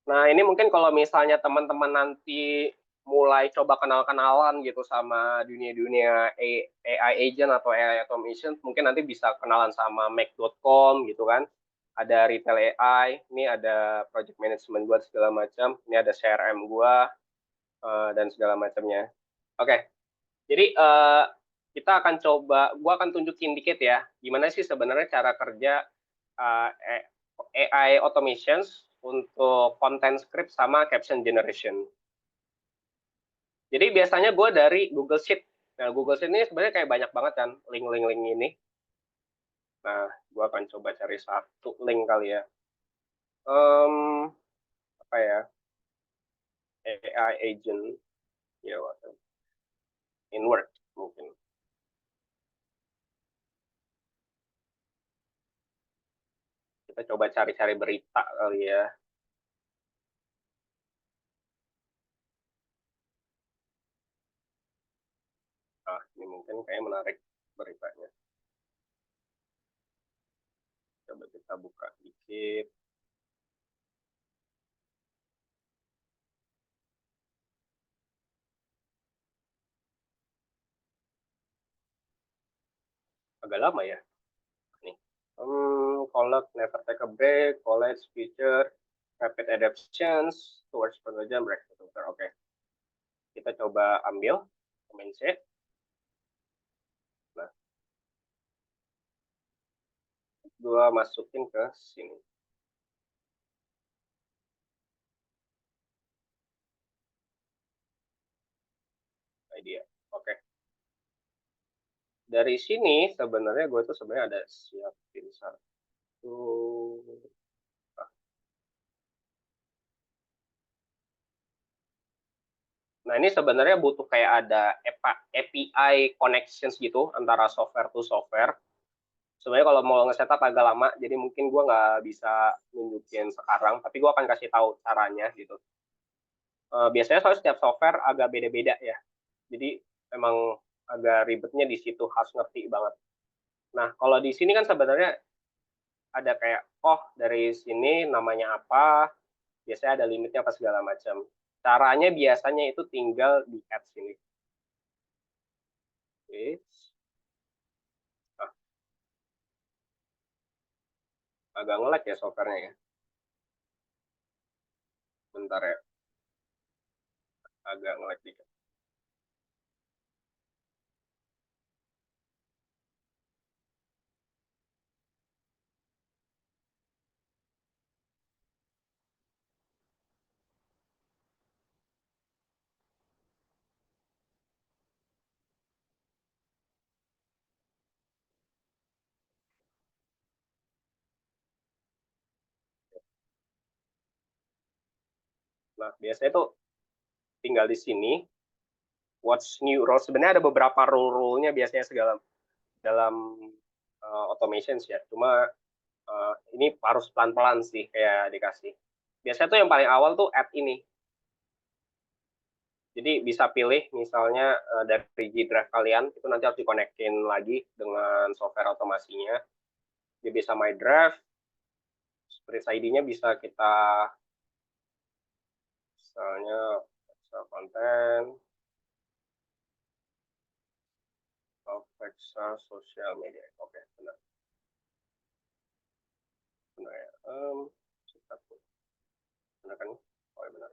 Nah, ini mungkin kalau misalnya teman-teman nanti mulai coba kenal-kenalan gitu sama dunia-dunia AI agent atau AI automation, mungkin nanti bisa kenalan sama Make.com gitu kan. Ada retail AI, ini ada project management buat segala macam, ini ada CRM gua dan segala macamnya. Oke. Jadi kita akan coba, gua akan tunjukin dikit ya, gimana sih sebenarnya cara kerja AI automations untuk content script sama caption generation. Jadi biasanya gue dari Google Sheet. Nah, Google Sheet ini sebenarnya kayak banyak banget kan link-link ini. Nah, gue akan coba cari satu link kali ya. Apa ya? AI agent. Ya, in Word mungkin. Kita coba cari-cari berita kali ya. Nah, ini mungkin kayak menarik beritanya. Coba kita buka dikit. Agak lama ya. Nih. Collect, never take a break, college feature, rapid adaptations towards pekerjaan breakthrough. Oke. Kita coba ambil Command C. Nah, gua masukin ke sini. Idea. Oke. Dari sini sebenarnya gue tuh sebenarnya ada siapin satu. Nah, ini sebenarnya butuh kayak ada API connections gitu antara software to software. Sebenarnya kalau mau nge-setup agak lama, jadi mungkin gue nggak bisa nunjukin sekarang, tapi gue akan kasih tahu caranya gitu. Biasanya soal setiap software agak beda-beda ya. Jadi memang agak ribetnya di situ, harus ngerti banget. Nah, kalau di sini kan sebenarnya ada kayak, oh dari sini namanya apa, biasanya ada limitnya apa segala macam. Caranya biasanya itu tinggal di add sini. Oke. Nah, agak nge-lag ya softwarenya ya. Bentar ya, agak nge-lag dikit. Nah, biasanya tuh tinggal di sini, what's new role. Sebenarnya ada beberapa rule-nya biasanya dalam automations ya. Cuma ini harus pelan-pelan sih kayak dikasih. Biasanya tuh yang paling awal tuh add ini. Jadi bisa pilih misalnya dari G Drive kalian, itu nanti harus dikonekin lagi dengan software otomasinya. Dia bisa My Drive, Sprint ID-nya bisa kita misalnya konten, Alexa social media. Oke, benar. Benar ya. Benar kan? Oh, ya benar.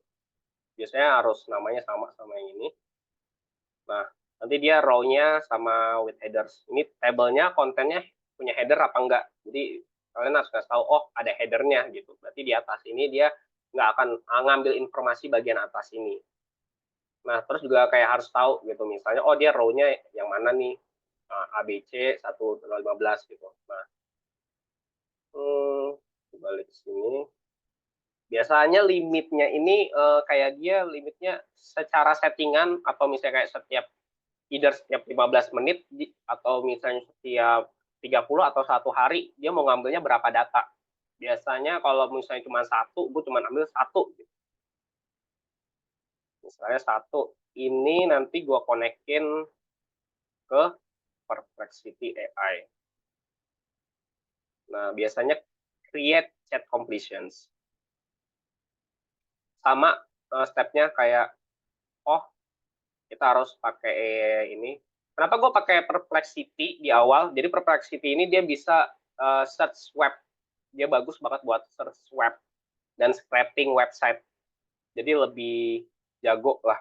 Biasanya harus namanya sama yang ini. Nah, nanti dia row-nya sama with headers. Ini tabelnya, kontennya punya header apa enggak. Jadi kalian harus kasih tahu, oh ada headernya gitu. Berarti di atas ini dia nggak akan ngambil informasi bagian atas ini. Nah, terus juga kayak harus tahu gitu. Misalnya, oh dia row-nya yang mana nih? ABC 1-15 gitu. Nah, balik ke sini. Biasanya limitnya ini kayak dia limitnya secara settingan atau misalnya kayak setiap 15 menit atau misalnya setiap 30 atau 1 hari dia mau ngambilnya berapa data. Biasanya kalau misalnya cuma satu, gue cuma ambil satu. Misalnya satu, ini nanti gue konekin ke Perplexity AI. Nah, biasanya create chat completions. Sama stepnya kayak, oh kita harus pakai ini. Kenapa gue pakai Perplexity di awal? Jadi Perplexity ini dia bisa search web. Dia bagus banget buat search web dan scraping website. Jadi lebih jago lah.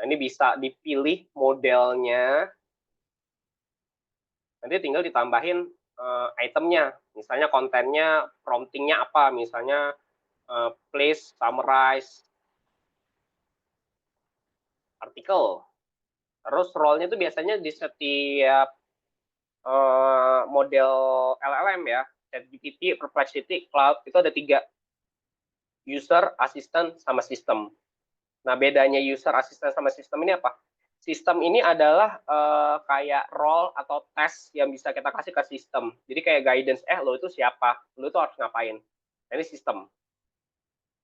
Nah, ini bisa dipilih modelnya. Nanti tinggal ditambahin itemnya. Misalnya kontennya, promptingnya apa. Misalnya place, summarize, artikel. Terus role-nya itu biasanya di setiap model LLM ya, ChatGPT, Perplexity, Cloud, itu ada 3. User, assistant, sama system. Nah, bedanya user, assistant, sama system ini apa? Sistem ini adalah kayak role atau tes yang bisa kita kasih ke sistem. Jadi kayak guidance, lo itu siapa? Lo itu harus ngapain? Nah, ini sistem.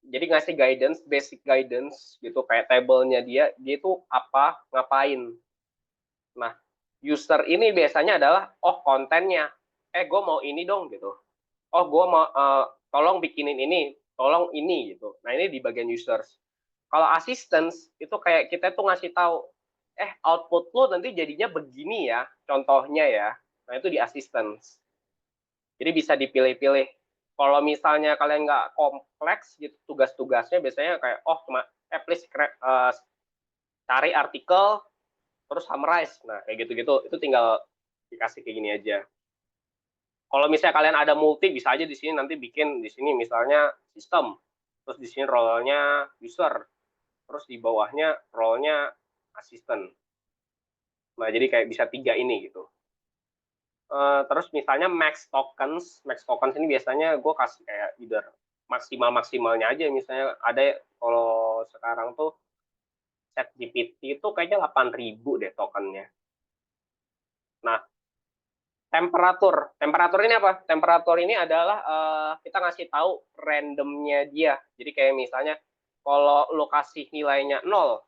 Jadi ngasih guidance, basic guidance gitu, kayak tabelnya dia itu apa, ngapain. Nah, user ini biasanya adalah, oh kontennya, gue mau ini dong gitu. Oh, gue mau, tolong bikinin ini, tolong ini gitu. Nah, ini di bagian users. Kalau assistance, itu kayak kita tuh ngasih tahu, output lo nanti jadinya begini ya, contohnya ya. Nah, itu di assistance. Jadi bisa dipilih-pilih. Kalau misalnya kalian nggak kompleks gitu tugas-tugasnya, biasanya kayak, oh cuma, please cari artikel, terus summarize. Nah, kayak gitu-gitu, itu tinggal dikasih kayak gini aja. Kalau misalnya kalian ada multi, bisa aja di sini nanti bikin di sini misalnya sistem, terus di sini role-nya user, terus di bawahnya role-nya assistant. Nah, jadi kayak bisa 3 ini gitu. Terus misalnya max tokens ini biasanya gue kasih kayak either maksimalnya aja. Misalnya ada kalau sekarang tuh ChatGPT itu kayaknya 8.000 deh tokennya. Nah, temperatur ini apa? Temperatur ini adalah kita ngasih tahu randomnya dia. Jadi kayak misalnya kalau lo kasih nilainya 0,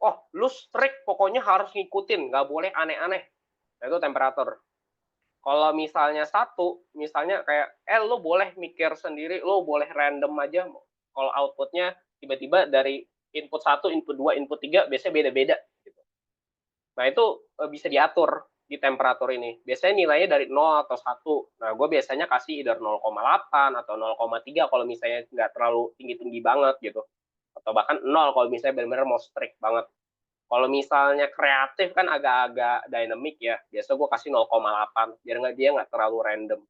oh lu strict pokoknya harus ngikutin, nggak boleh aneh-aneh. Nah, itu temperatur. Kalau misalnya 1, misalnya kayak lo boleh mikir sendiri, lo boleh random aja. Kalau outputnya tiba-tiba dari input 1, input 2, input 3 biasanya beda-beda gitu. Nah, itu bisa diatur di temperatur ini. Biasanya nilainya dari 0 atau 1. Nah, gue biasanya kasih either 0,8 atau 0,3 kalau misalnya nggak terlalu tinggi-tinggi banget gitu. Atau bahkan 0 kalau misalnya benar-benar mau strict banget. Kalau misalnya kreatif kan agak-agak dynamic ya. Biasa gue kasih 0,8 biar dia nggak terlalu random.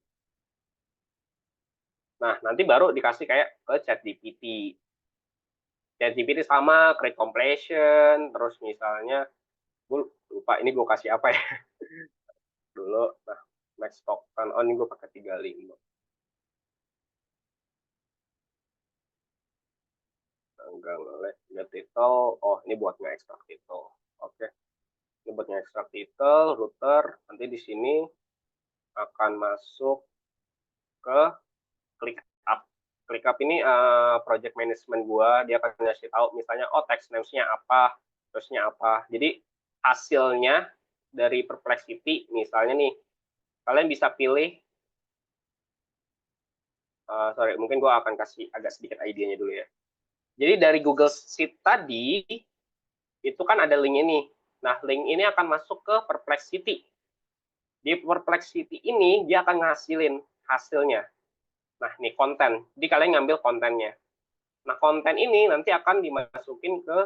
Nah, nanti baru dikasih kayak ke ChatGPT. ChatGPT sama create completion, terus misalnya gue lupa ini gue kasih apa ya dulu. Nah, max token, oh ini gue pakai 35. agak ngelek. Get title, oh ini buat nge-extract title. Oke. Ini buat nge-extract title, router, nanti di sini akan masuk ke ClickUp. ClickUp ini project management gua, dia akan ngasih tahu misalnya oh text names-nya apa, terusnya apa. Jadi hasilnya dari Perplexity misalnya nih, kalian bisa pilih sorry, mungkin gua akan kasih agak sedikit idenya dulu ya. Jadi dari Google Sheet tadi itu kan ada link ini. Nah, link ini akan masuk ke Perplexity. Di Perplexity ini dia akan ngasilin hasilnya. Nah, ini konten. Jadi kalian ngambil kontennya. Nah, konten ini nanti akan dimasukin ke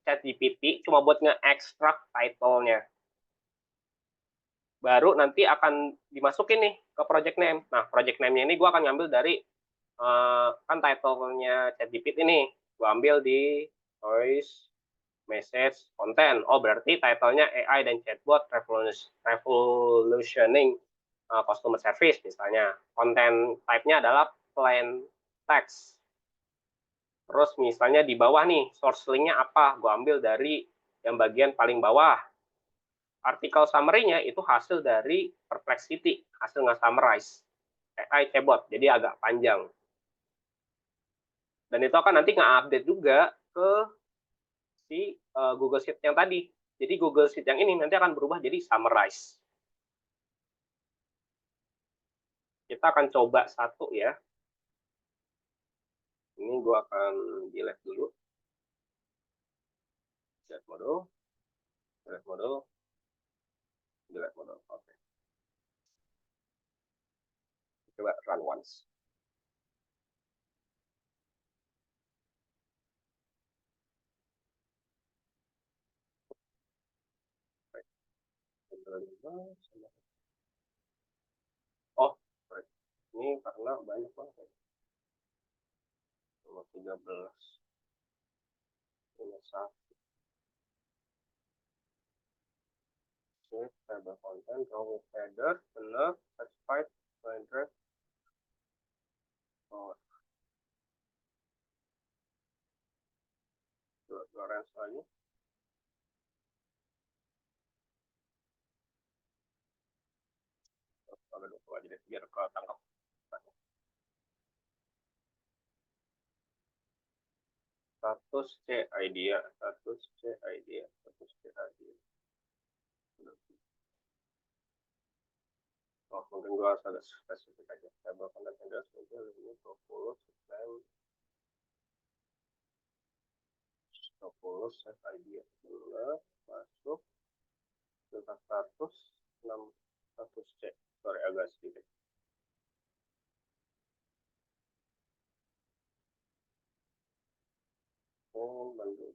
ChatGPT cuma buat nge-extract title-nya. Baru nanti akan dimasukin nih ke project name. Nah, project name-nya ini gue akan ngambil dari kan title-nya ChatGPT ini. Gue ambil di voice message content. Oh, berarti title-nya AI dan chatbot revolutioning customer service misalnya. Konten type-nya adalah plain text. Terus misalnya di bawah nih, source link-nya apa? Gue ambil dari yang bagian paling bawah. Artikel summary-nya itu hasil dari Perplexity, hasil nge-summarize. AI chatbot, jadi agak panjang. Dan itu akan nanti nge-update juga ke si Google Sheet yang tadi. Jadi Google Sheet yang ini nanti akan berubah jadi summarize. Kita akan coba satu ya. Ini gue akan delete dulu. Delete model. Delete model. Delete model. Oke. Coba run once. Oh, ini karena banyak banget. Cuma 13. Ini satu. Table content, raw with header, benar, specified, address. Oh, dua range lagi. Agak 20 aja deh, biar ketangkap. Status C idea, status C idea, status C idea. Oh, mungkin gua harus agak spesifik aja. Table content header, mungkin ini 20, dan 20 set idea. Benar, masuk. Filter status, 6 status C. Sorry, agak sedikit. Oh, bundle.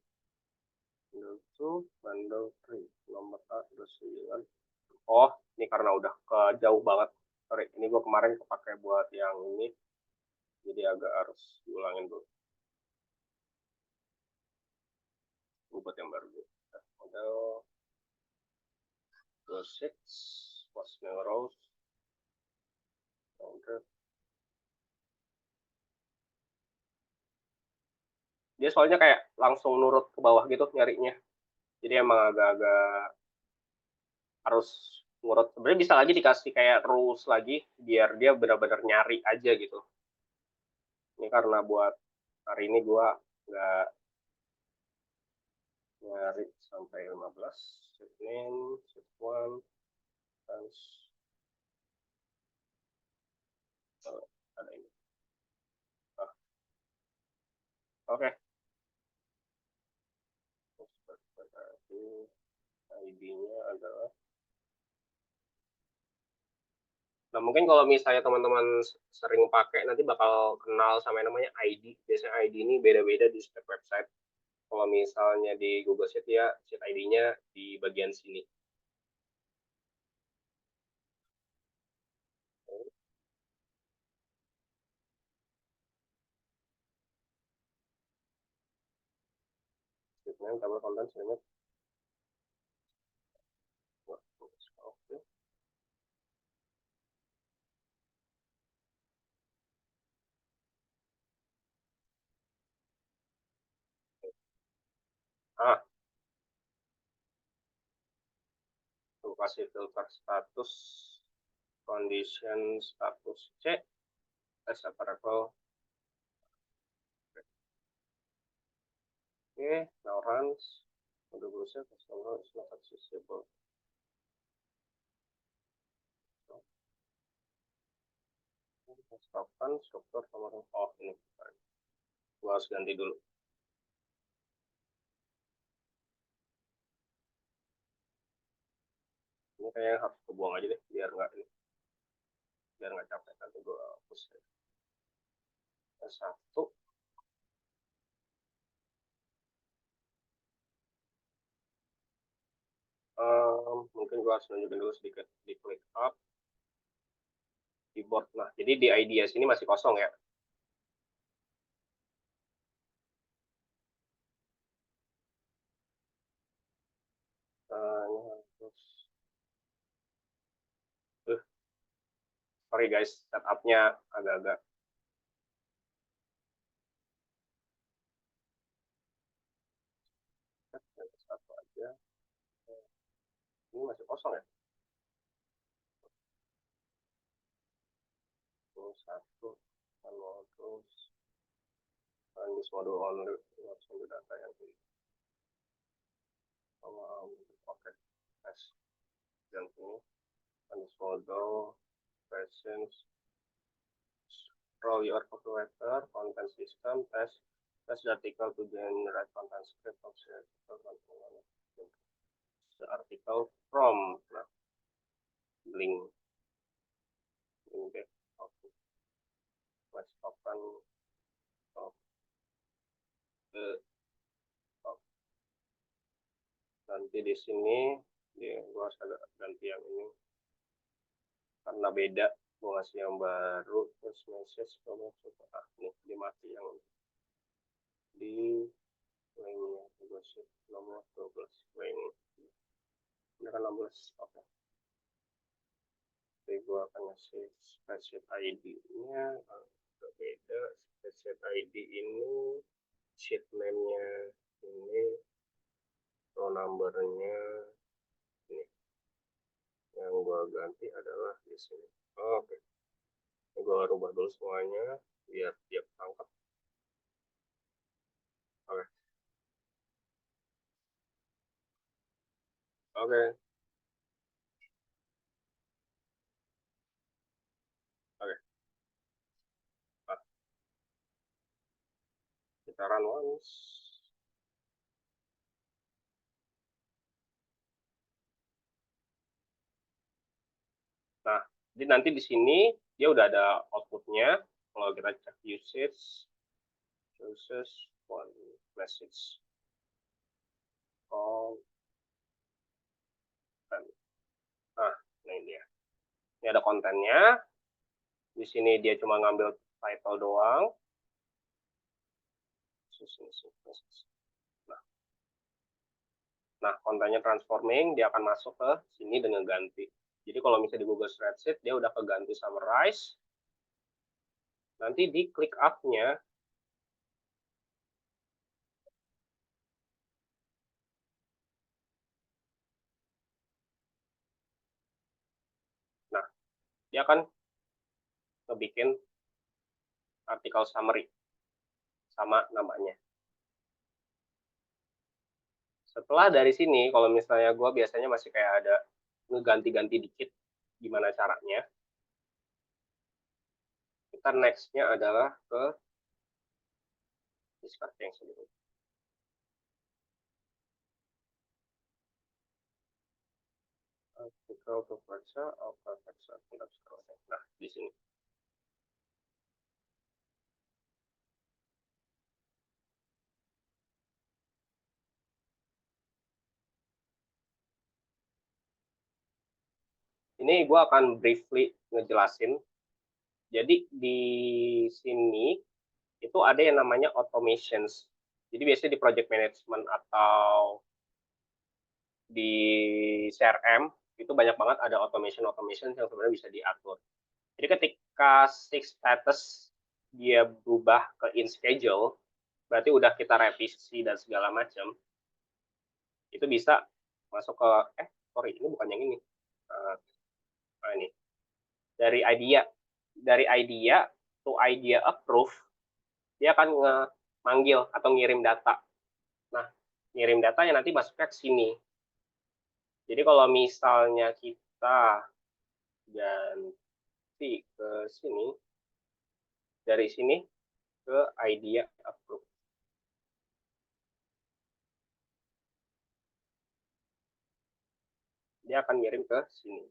Bundle 2, bundle 3. Nomor A, 29. Oh, ini karena udah jauh banget. Sorry, ini gue kemarin kepake buat yang ini. Jadi agak harus diulangin dulu. Gue buat yang baru dulu. Model 26, was rows. Dia soalnya kayak langsung nurut ke bawah gitu nyarinya. Jadi emang agak-agak harus ngurut. Sebenarnya bisa lagi dikasih kayak rules lagi biar dia benar-benar nyari aja gitu. Ini karena buat hari ini gue nggak nyari sampai 15. Set name, set one, trans. Oh, ada ini. Ah, oke. ID-nya adalah. Nah, mungkin kalau misalnya teman-teman sering pakai, nanti bakal kenal sama yang namanya ID. Biasanya ID ini beda-beda di setiap website. Kalau misalnya di Google Sheet ya, Sheet ID-nya di bagian sini. Sheet-nya, table content, sheet. Oke. Tuh kasih filter status, condition status C, test variable. Oke, now runs. Udah berusaha, customer is not accessible. Stopkan struktur nomor off ini. Gua harus ganti dulu. Ini kayaknya harus kebuang aja deh, biar nggak capek. Nanti gua hapus deh. Satu. Mungkin gua harus nunjukin dulu sedikit di click up keyboard. Nah, jadi di IDS ini masih kosong ya. Ini harus. Sorry guys, setupnya agak-agak. Satu aja. Ini masih kosong ya. Satu, terus this model only data yang ini. Oke, tes yang ini. This model presence. Roll your calculator, content system, test the article to generate content script of the article from link. Okay. Let's open nanti di sini gua harus agak ganti yang ini karena beda. Gua ngasih yang baru, terus message nih dimati yang di linknya gua sih nomor 12 link ini kan 16. Oke. Jadi gua akan ngasih spreadsheet ID-nya beda. Spreadsheet ID ini sheet name-nya ini, row number-nya ini. Yang gua ganti adalah di sini. Oke. Gua rubah dulu semuanya biar dia tangkap. Oke. Oke. Oke. Nah, kita run once. Nah, jadi nanti di sini dia udah ada outputnya. Kalau kita cek usage one message. Nah, ini dia. Ini ada kontennya. Di sini dia cuma ngambil title doang. Nah, kontennya transforming, dia akan masuk ke sini dengan ganti. Jadi kalau misalnya di Google Spreadsheet, dia udah keganti summarize. Nanti di click up-nya, nah, dia akan ngebikin artikel summary sama namanya. Setelah dari sini, kalau misalnya gue biasanya masih kayak ada ngeganti-ganti dikit gimana caranya. Kita next-nya adalah ke discard yang sendiri. Artikel to versa, nah, di sini. Ini gue akan briefly ngejelasin. Jadi di sini itu ada yang namanya automations. Jadi biasanya di project management atau di CRM itu banyak banget ada automation yang sebenarnya bisa diatur. Jadi ketika six status dia berubah ke in schedule, berarti udah kita revisi dan segala macam. itu bisa masuk ke sorry, ini bukan yang ini. Nah, ini dari idea to idea approve, dia akan manggil atau ngirim data. Nah, ngirim datanya nanti masuknya ke sini. Jadi kalau misalnya kita ganti ke sini, dari sini ke idea approve. Dia akan ngirim ke sini.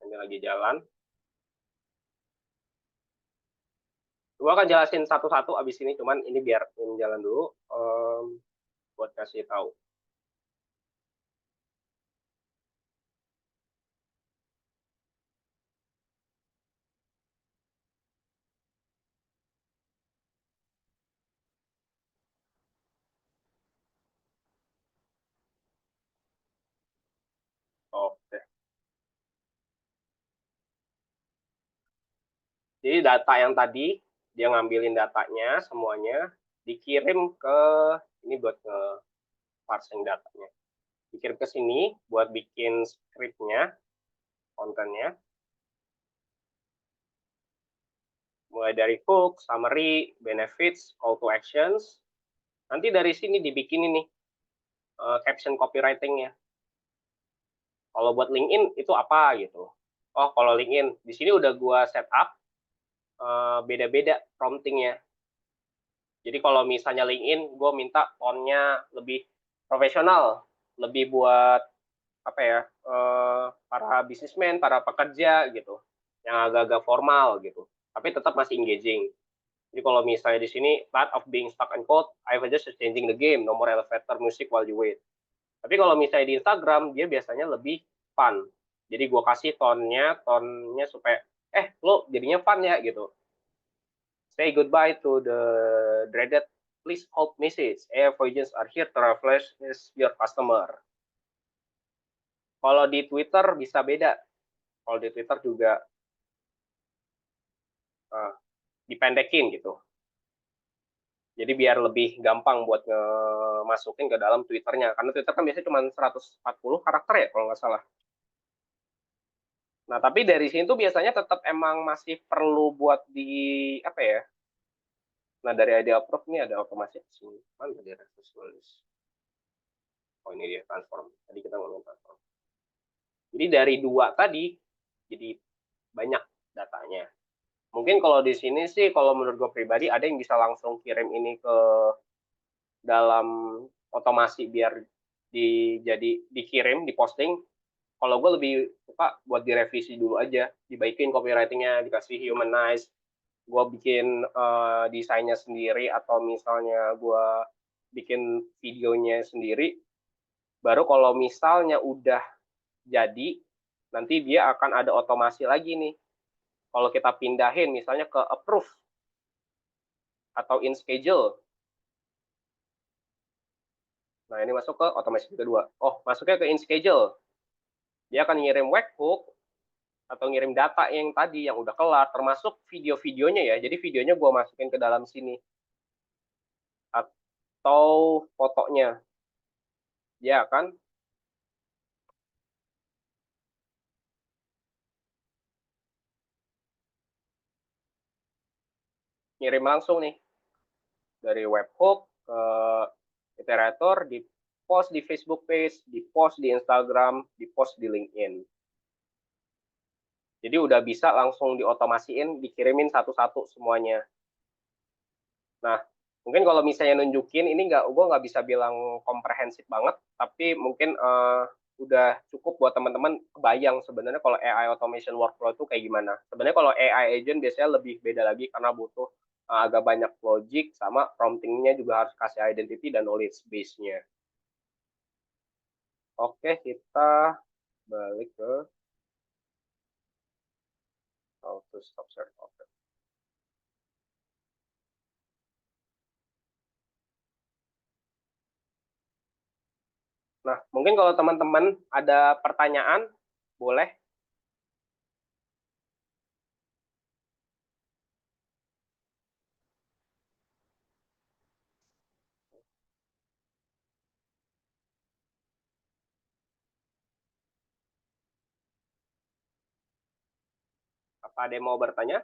Ini lagi jalan. Gue akan jelasin satu-satu abis ini, cuman ini biar ini jalan dulu buat kasih tahu. Oke. Jadi data yang tadi, dia ngambilin datanya semuanya, dikirim ke ini buat parsing datanya. Dikirim ke sini buat bikin scriptnya, kontennya. Mulai dari hook, summary, benefits, call to actions. Nanti dari sini dibikin ini caption copywriting-nya. Kalau buat LinkedIn itu apa gitu. Oh, kalau LinkedIn di sini udah gua set up beda-beda promptingnya. Jadi kalau misalnya LinkedIn, gue minta tone-nya lebih profesional, lebih buat apa ya, para bisnismen, para pekerja gitu, yang agak-agak formal gitu, tapi tetap masih engaging. Jadi kalau misalnya di sini part of being stuck and cold, I was just changing the game, no more elevator music while you wait. Tapi kalau misalnya di Instagram, dia biasanya lebih fun. Jadi gue kasih tone-nya supaya, lo jadinya fun ya gitu. Say goodbye to the dreaded please hold message. AI agents are here to replace your customer. Kalau di Twitter bisa beda. Kalau di Twitter juga dipendekin gitu. Jadi biar lebih gampang buat masukin ke dalam Twitternya. Karena Twitter kan biasanya cuma 140 karakter ya kalau nggak salah. Nah, tapi dari sini tuh biasanya tetap emang masih perlu buat di apa ya? Nah, dari idea approve ini ada otomasi di sini. Mana tadi reference? Oh, ini dia transform. Tadi kita ngomong transform. Jadi dari dua tadi jadi banyak datanya. Mungkin kalau di sini sih kalau menurut gue pribadi ada yang bisa langsung kirim ini ke dalam otomasi biar jadi dikirim, diposting. Kalau gue lebih suka buat direvisi dulu aja, dibaikin copywritingnya, dikasih humanize, gue bikin desainnya sendiri atau misalnya gue bikin videonya sendiri. Baru kalau misalnya udah jadi, nanti dia akan ada otomasi lagi nih. Kalau kita pindahin misalnya ke approve atau in schedule. Nah, ini masuk ke otomasi kedua. Oh, masuknya ke in schedule. Dia akan ngirim webhook atau ngirim data yang tadi yang udah kelar, termasuk video-videonya ya. Jadi videonya gue masukin ke dalam sini. Atau fotonya. Ya kan? Ngirim langsung nih. Dari webhook ke iterator, di post di Facebook page, di post di Instagram, di post di LinkedIn. Jadi udah bisa langsung diotomasiin, dikirimin satu-satu semuanya. Nah, mungkin kalau misalnya nunjukin, ini gue nggak bisa bilang komprehensif banget, tapi mungkin udah cukup buat teman-teman kebayang sebenarnya kalau AI automation workflow itu kayak gimana. Sebenarnya kalau AI agent biasanya lebih beda lagi karena butuh agak banyak logic, sama promptingnya juga harus kasih identity dan knowledge base-nya. Oke, kita balik ke how to stop share. Oke. Nah, mungkin kalau teman-teman ada pertanyaan, boleh. Apa ada yang mau bertanya?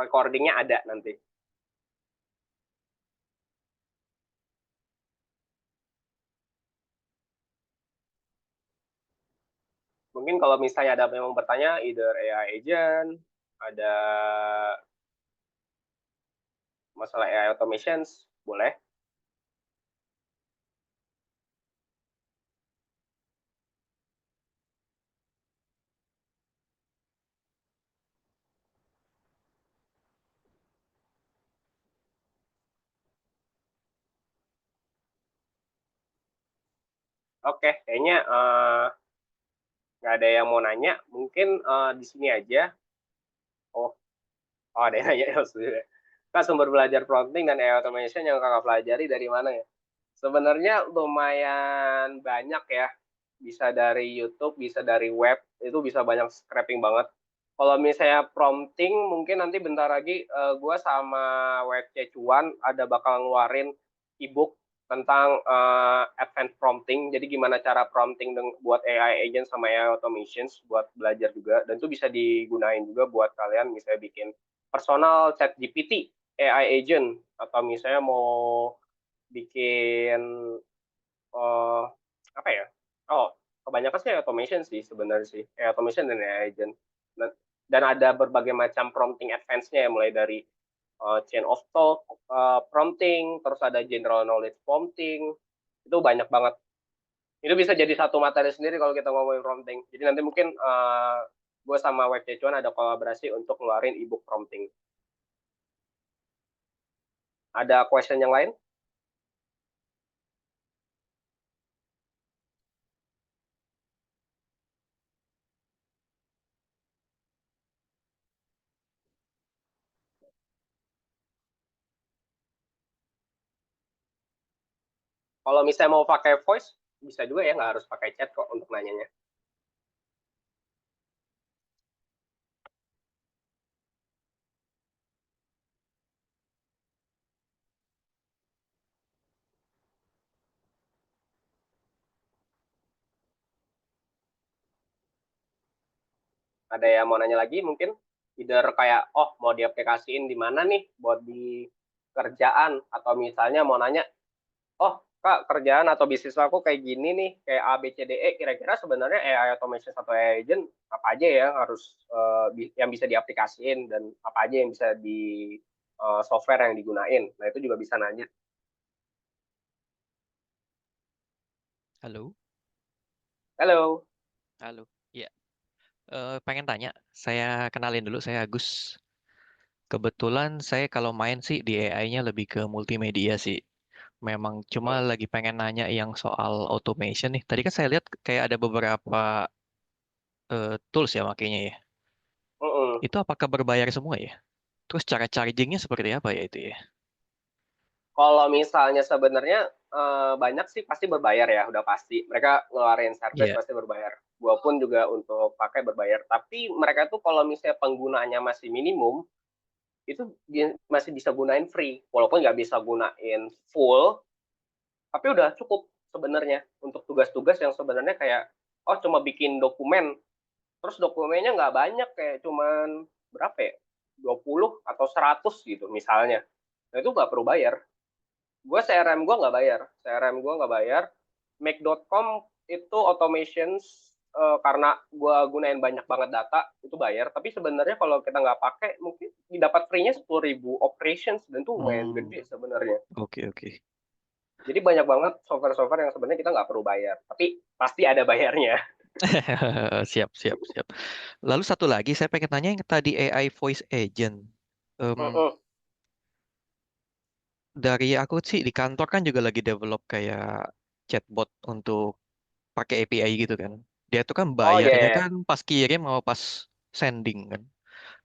Recordingnya ada nanti. Mungkin kalau misalnya ada yang mau bertanya, either AI agent, ada masalah AI automations, boleh. Oke, kayaknya nggak ada yang mau nanya. Mungkin di sini aja. Oh, ada yang nanya. Ya, sudah. Kak, sumber belajar prompting dan AI automation yang kakak pelajari dari mana ya? Sebenarnya lumayan banyak ya. Bisa dari YouTube, bisa dari web, itu bisa banyak scraping banget. Kalau misalnya prompting, mungkin nanti bentar lagi gue sama webc Cuan ada bakal ngeluarin ebook tentang advanced prompting. Jadi gimana cara prompting buat AI agent sama AI automations buat belajar juga. Dan itu bisa digunain juga buat kalian misalnya bikin personal chat GPT AI agent atau misalnya mau bikin apa ya? Oh, kebanyakan sih automation sih sebenarnya sih. Automation dan AI agent. Dan ada berbagai macam prompting advance-nya ya, mulai dari chain of thought prompting, terus ada general knowledge prompting. Itu banyak banget. Itu bisa jadi satu materi sendiri kalau kita ngomongin prompting. Jadi nanti mungkin gue sama Web Cuan ada kolaborasi untuk ngeluarin ebook prompting. Ada question yang lain? Kalau misalnya mau pakai voice, bisa juga ya, nggak harus pakai chat kok untuk nanyanya. Ada yang mau nanya lagi mungkin? Either kayak, oh mau diaplikasiin di mana nih buat di kerjaan, atau misalnya mau nanya, oh Kak, kerjaan atau bisnis aku kayak gini nih, kayak A, B, C, D, E, kira-kira sebenarnya AI automation atau AI agent apa aja ya harus yang bisa diaplikasiin dan apa aja yang bisa di software yang digunain. Nah, itu juga bisa nanya. Halo, Halo. halo. Ya, pengen tanya. Saya kenalin dulu, saya Agus. Kebetulan saya kalau main sih di AI-nya lebih ke multimedia sih. Memang cuma lagi pengen nanya yang soal automation nih. Tadi kan saya lihat kayak ada beberapa tools ya makanya ya. Mm-mm. Itu apakah berbayar semua ya? Terus cara chargingnya seperti apa ya itu ya? Kalau misalnya sebenarnya banyak sih pasti berbayar ya, udah pasti. Mereka ngeluarin service Iya. pasti berbayar. Gua pun juga untuk pakai berbayar. Tapi mereka tuh kalau misalnya penggunaannya masih minimum, itu masih bisa gunain free. Walaupun nggak bisa gunain full, tapi udah cukup sebenarnya untuk tugas-tugas yang sebenarnya kayak, oh cuma bikin dokumen, terus dokumennya nggak banyak, kayak cuman berapa ya, 20 atau 100 gitu misalnya. Nah itu nggak perlu bayar. Gue CRM gue nggak bayar, make.com itu automations karena gue gunain banyak banget data itu bayar, tapi sebenarnya kalau kita nggak pakai mungkin didapat free-nya 10.000 operations dan itu lumayan Hmm, gede sebenarnya. oke oke. Jadi banyak banget software-software yang sebenarnya kita nggak perlu bayar, tapi pasti ada bayarnya. Siap siap siap. Lalu satu lagi saya pengen tanya yang tadi AI voice agent. Em, dari aku sih di kantor kan juga lagi develop kayak chatbot untuk pakai API gitu kan. Dia tuh kan Oh iya, bayarnya yeah. kan pas kirim sama pas sending kan.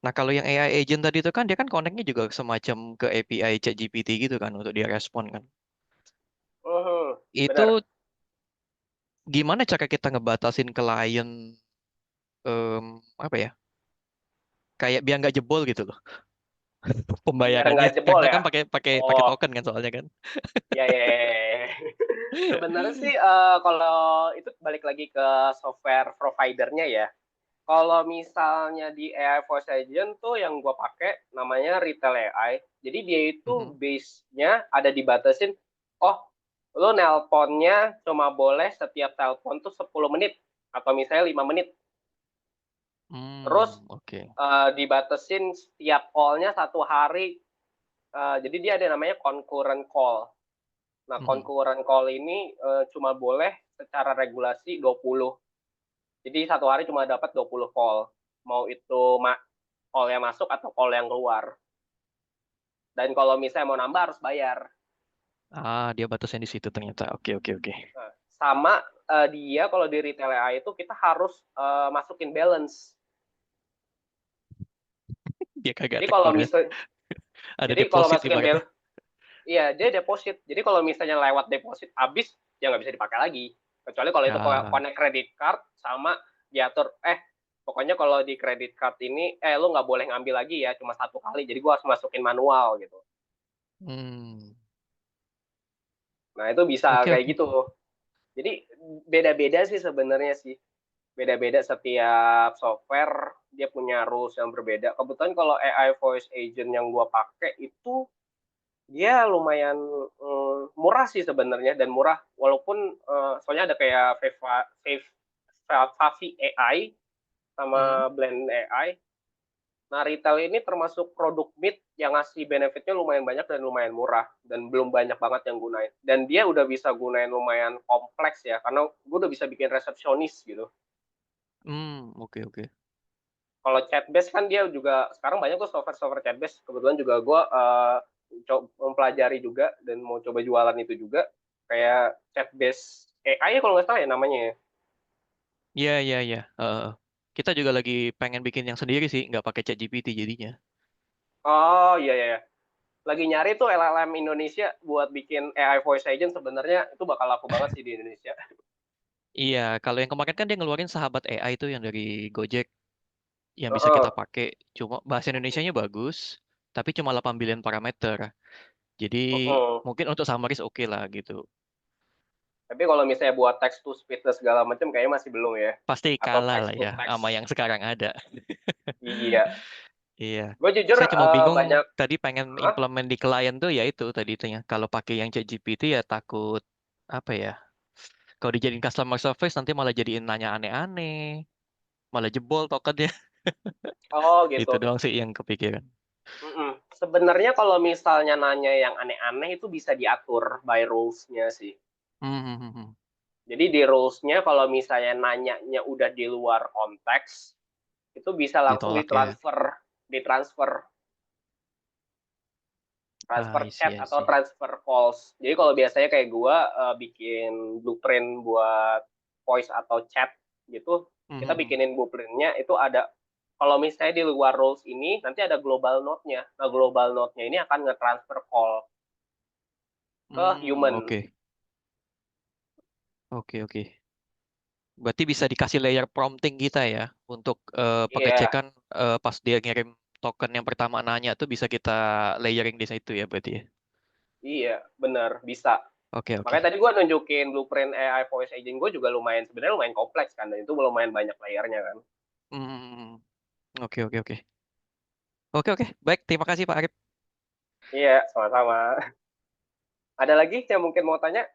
Nah kalau yang AI agent tadi itu kan dia kan connect-nya juga semacam ke API ChatGPT gitu kan untuk dia respon kan. Itu Benar. gimana cara kita ngebatasin klien apa ya? kayak biar nggak jebol gitu loh Biar pembayarannya, nggak jebol karena ya. kan pakai pakai pakai Oh, token kan soalnya kan. ya ya, ya, ya. Sebenarnya sih kalau itu balik lagi ke software providernya ya. Kalau misalnya di AI voice agent tuh yang gue pakai namanya Retail AI. Jadi dia itu Mhm. base-nya ada dibatasin, oh lo nelponnya cuma boleh setiap telepon tuh 10 menit atau misalnya 5 menit. Terus Oke. dibatasin setiap call-nya 1 hari. Jadi dia ada namanya concurrent call. Nah, Mhm. concurrent call ini cuma boleh secara regulasi 20. Jadi 1 hari cuma dapat 20 call. Mau itu call yang masuk atau call yang keluar. Dan kalau misalnya mau nambah harus bayar. Dia batasnya di situ ternyata. Oke, oke, oke. Nah, sama dia kalau di retail AI itu kita harus masukin balance. Dia kagak Jadi kalau tekor kan. misal, Ada jadi kalau deposit masukin ibaratnya. balance, iya dia deposit. Jadi kalau misalnya lewat deposit habis, ya nggak bisa dipakai lagi. Kecuali kalau itu Ah, connect credit card sama diatur, pokoknya kalau di credit card ini, lu nggak boleh ngambil lagi ya, cuma 1 kali. Jadi gua harus masukin manual gitu. hmm. Nah itu bisa Oke, kayak oke. gitu. Jadi beda-beda sih sebenarnya sih. Beda-beda setiap software dia punya rules yang berbeda. Kebetulan kalau AI voice agent yang gua pakai itu dia lumayan murah sih sebenarnya dan murah walaupun soalnya ada kayak Favi AI Mhm. sama Blend AI. Nah, retail ini termasuk produk mid yang ngasih benefitnya lumayan banyak dan lumayan murah dan belum banyak banget yang gunain. Dan dia udah bisa gunain lumayan kompleks ya karena gue udah bisa bikin resepsionis gitu. Oke, oke. Kalau chat base kan dia juga sekarang banyak tuh software chat base. Kebetulan juga gue mempelajari juga dan mau coba jualan itu juga kayak chat base AI kalau nggak salah ya namanya ya. Iya, iya, iya. Kita juga lagi pengen bikin yang sendiri sih, nggak pakai ChatGPT jadinya. Oh iya iya, iya. Lagi nyari tuh LLM Indonesia buat bikin AI voice agent sebenarnya itu bakal laku banget sih di Indonesia. Iya, kalau yang kemarin kan dia ngeluarin sahabat AI itu yang dari Gojek yang bisa kita Heeh. pakai. Cuma bahasa Indonesianya bagus, tapi cuma 8 billion parameter. Jadi Heeh. mungkin untuk summaries oke lah gitu. Tapi kalau misalnya buat text to speech dan segala macam kayaknya masih belum ya. Pasti Atau kalah text lah to ya sama yang text. sekarang ada. Iya. Iya. Gue jujur Saya cuma bingung banyak. tadi pengen Hah? implement di klien tuh ya itu tadi itunya. Kalau pakai yang ChatGPT ya takut apa ya? Kalau dijadiin customer service nanti malah jadiin nanya aneh-aneh, malah jebol tokennya. Oh Itu gitu. doang sih yang kepikiran. Mm-mm. Sebenarnya kalau misalnya nanya yang aneh-aneh itu bisa diatur by rules-nya sih. Hmm, hmm, hmm, hmm. Jadi di rules-nya kalau misalnya nanyanya udah di luar konteks, itu bisa langsung Ditolak ya. ditransfer transfer I chat see, I atau see. transfer calls. Jadi kalau biasanya kayak gue bikin blueprint buat voice atau chat gitu, Hmm, kita hmm, hmm. bikinin blueprintnya itu ada kalau misalnya di luar roles ini nanti ada global node-nya. Nah, global node-nya ini akan nge-transfer call ke human. Oke, oke, oke. Berarti bisa dikasih layer prompting kita ya untuk Iya, yeah, pengecekan pas dia ngirim token yang pertama nanya tuh bisa kita layering di situ ya berarti ya. iya, benar, bisa. Oke, Makanya oke. tadi gue nunjukin blueprint AI voice agent gue juga sebenarnya lumayan kompleks kan, dan itu lumayan banyak layernya kan. Hmm, oke, oke, oke. Oke, oke. Baik, terima kasih Pak Arif. Iya, sama-sama. Ada lagi yang mungkin mau tanya?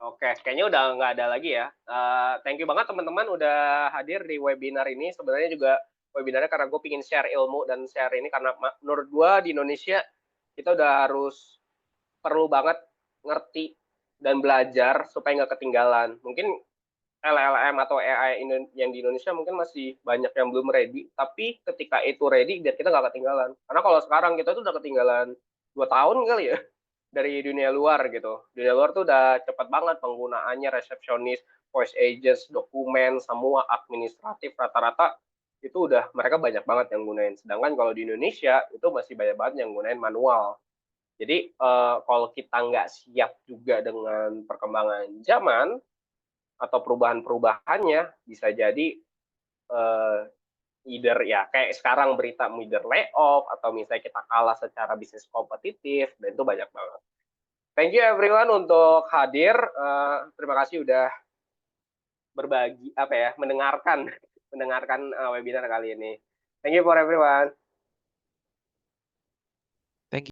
Oke, kayaknya udah nggak ada lagi ya. Thank you banget teman-teman udah hadir di webinar ini. Sebenarnya juga webinarnya karena gue pingin share ilmu dan share ini karena menurut gue di Indonesia kita udah harus perlu banget ngerti dan belajar supaya nggak ketinggalan. Mungkin LLM atau AI yang di Indonesia mungkin masih banyak yang belum ready, tapi ketika itu ready biar kita nggak ketinggalan. Karena kalau sekarang kita tuh udah ketinggalan 2 tahun kali ya dari dunia luar gitu. Dunia luar tuh udah cepet banget penggunaannya resepsionis. voice agents, dokumen, semua administratif rata-rata itu udah mereka banyak banget yang gunain. Sedangkan kalau di Indonesia itu masih banyak banget yang gunain manual. Jadi kalau kita nggak siap juga dengan perkembangan zaman atau perubahan-perubahannya, bisa jadi either ya kayak sekarang berita either layoff atau misalnya kita kalah secara bisnis kompetitif, dan itu banyak banget. Thank you everyone untuk hadir. Terima kasih udah berbagi mendengarkan webinar kali ini. Thank you for everyone. Thank you.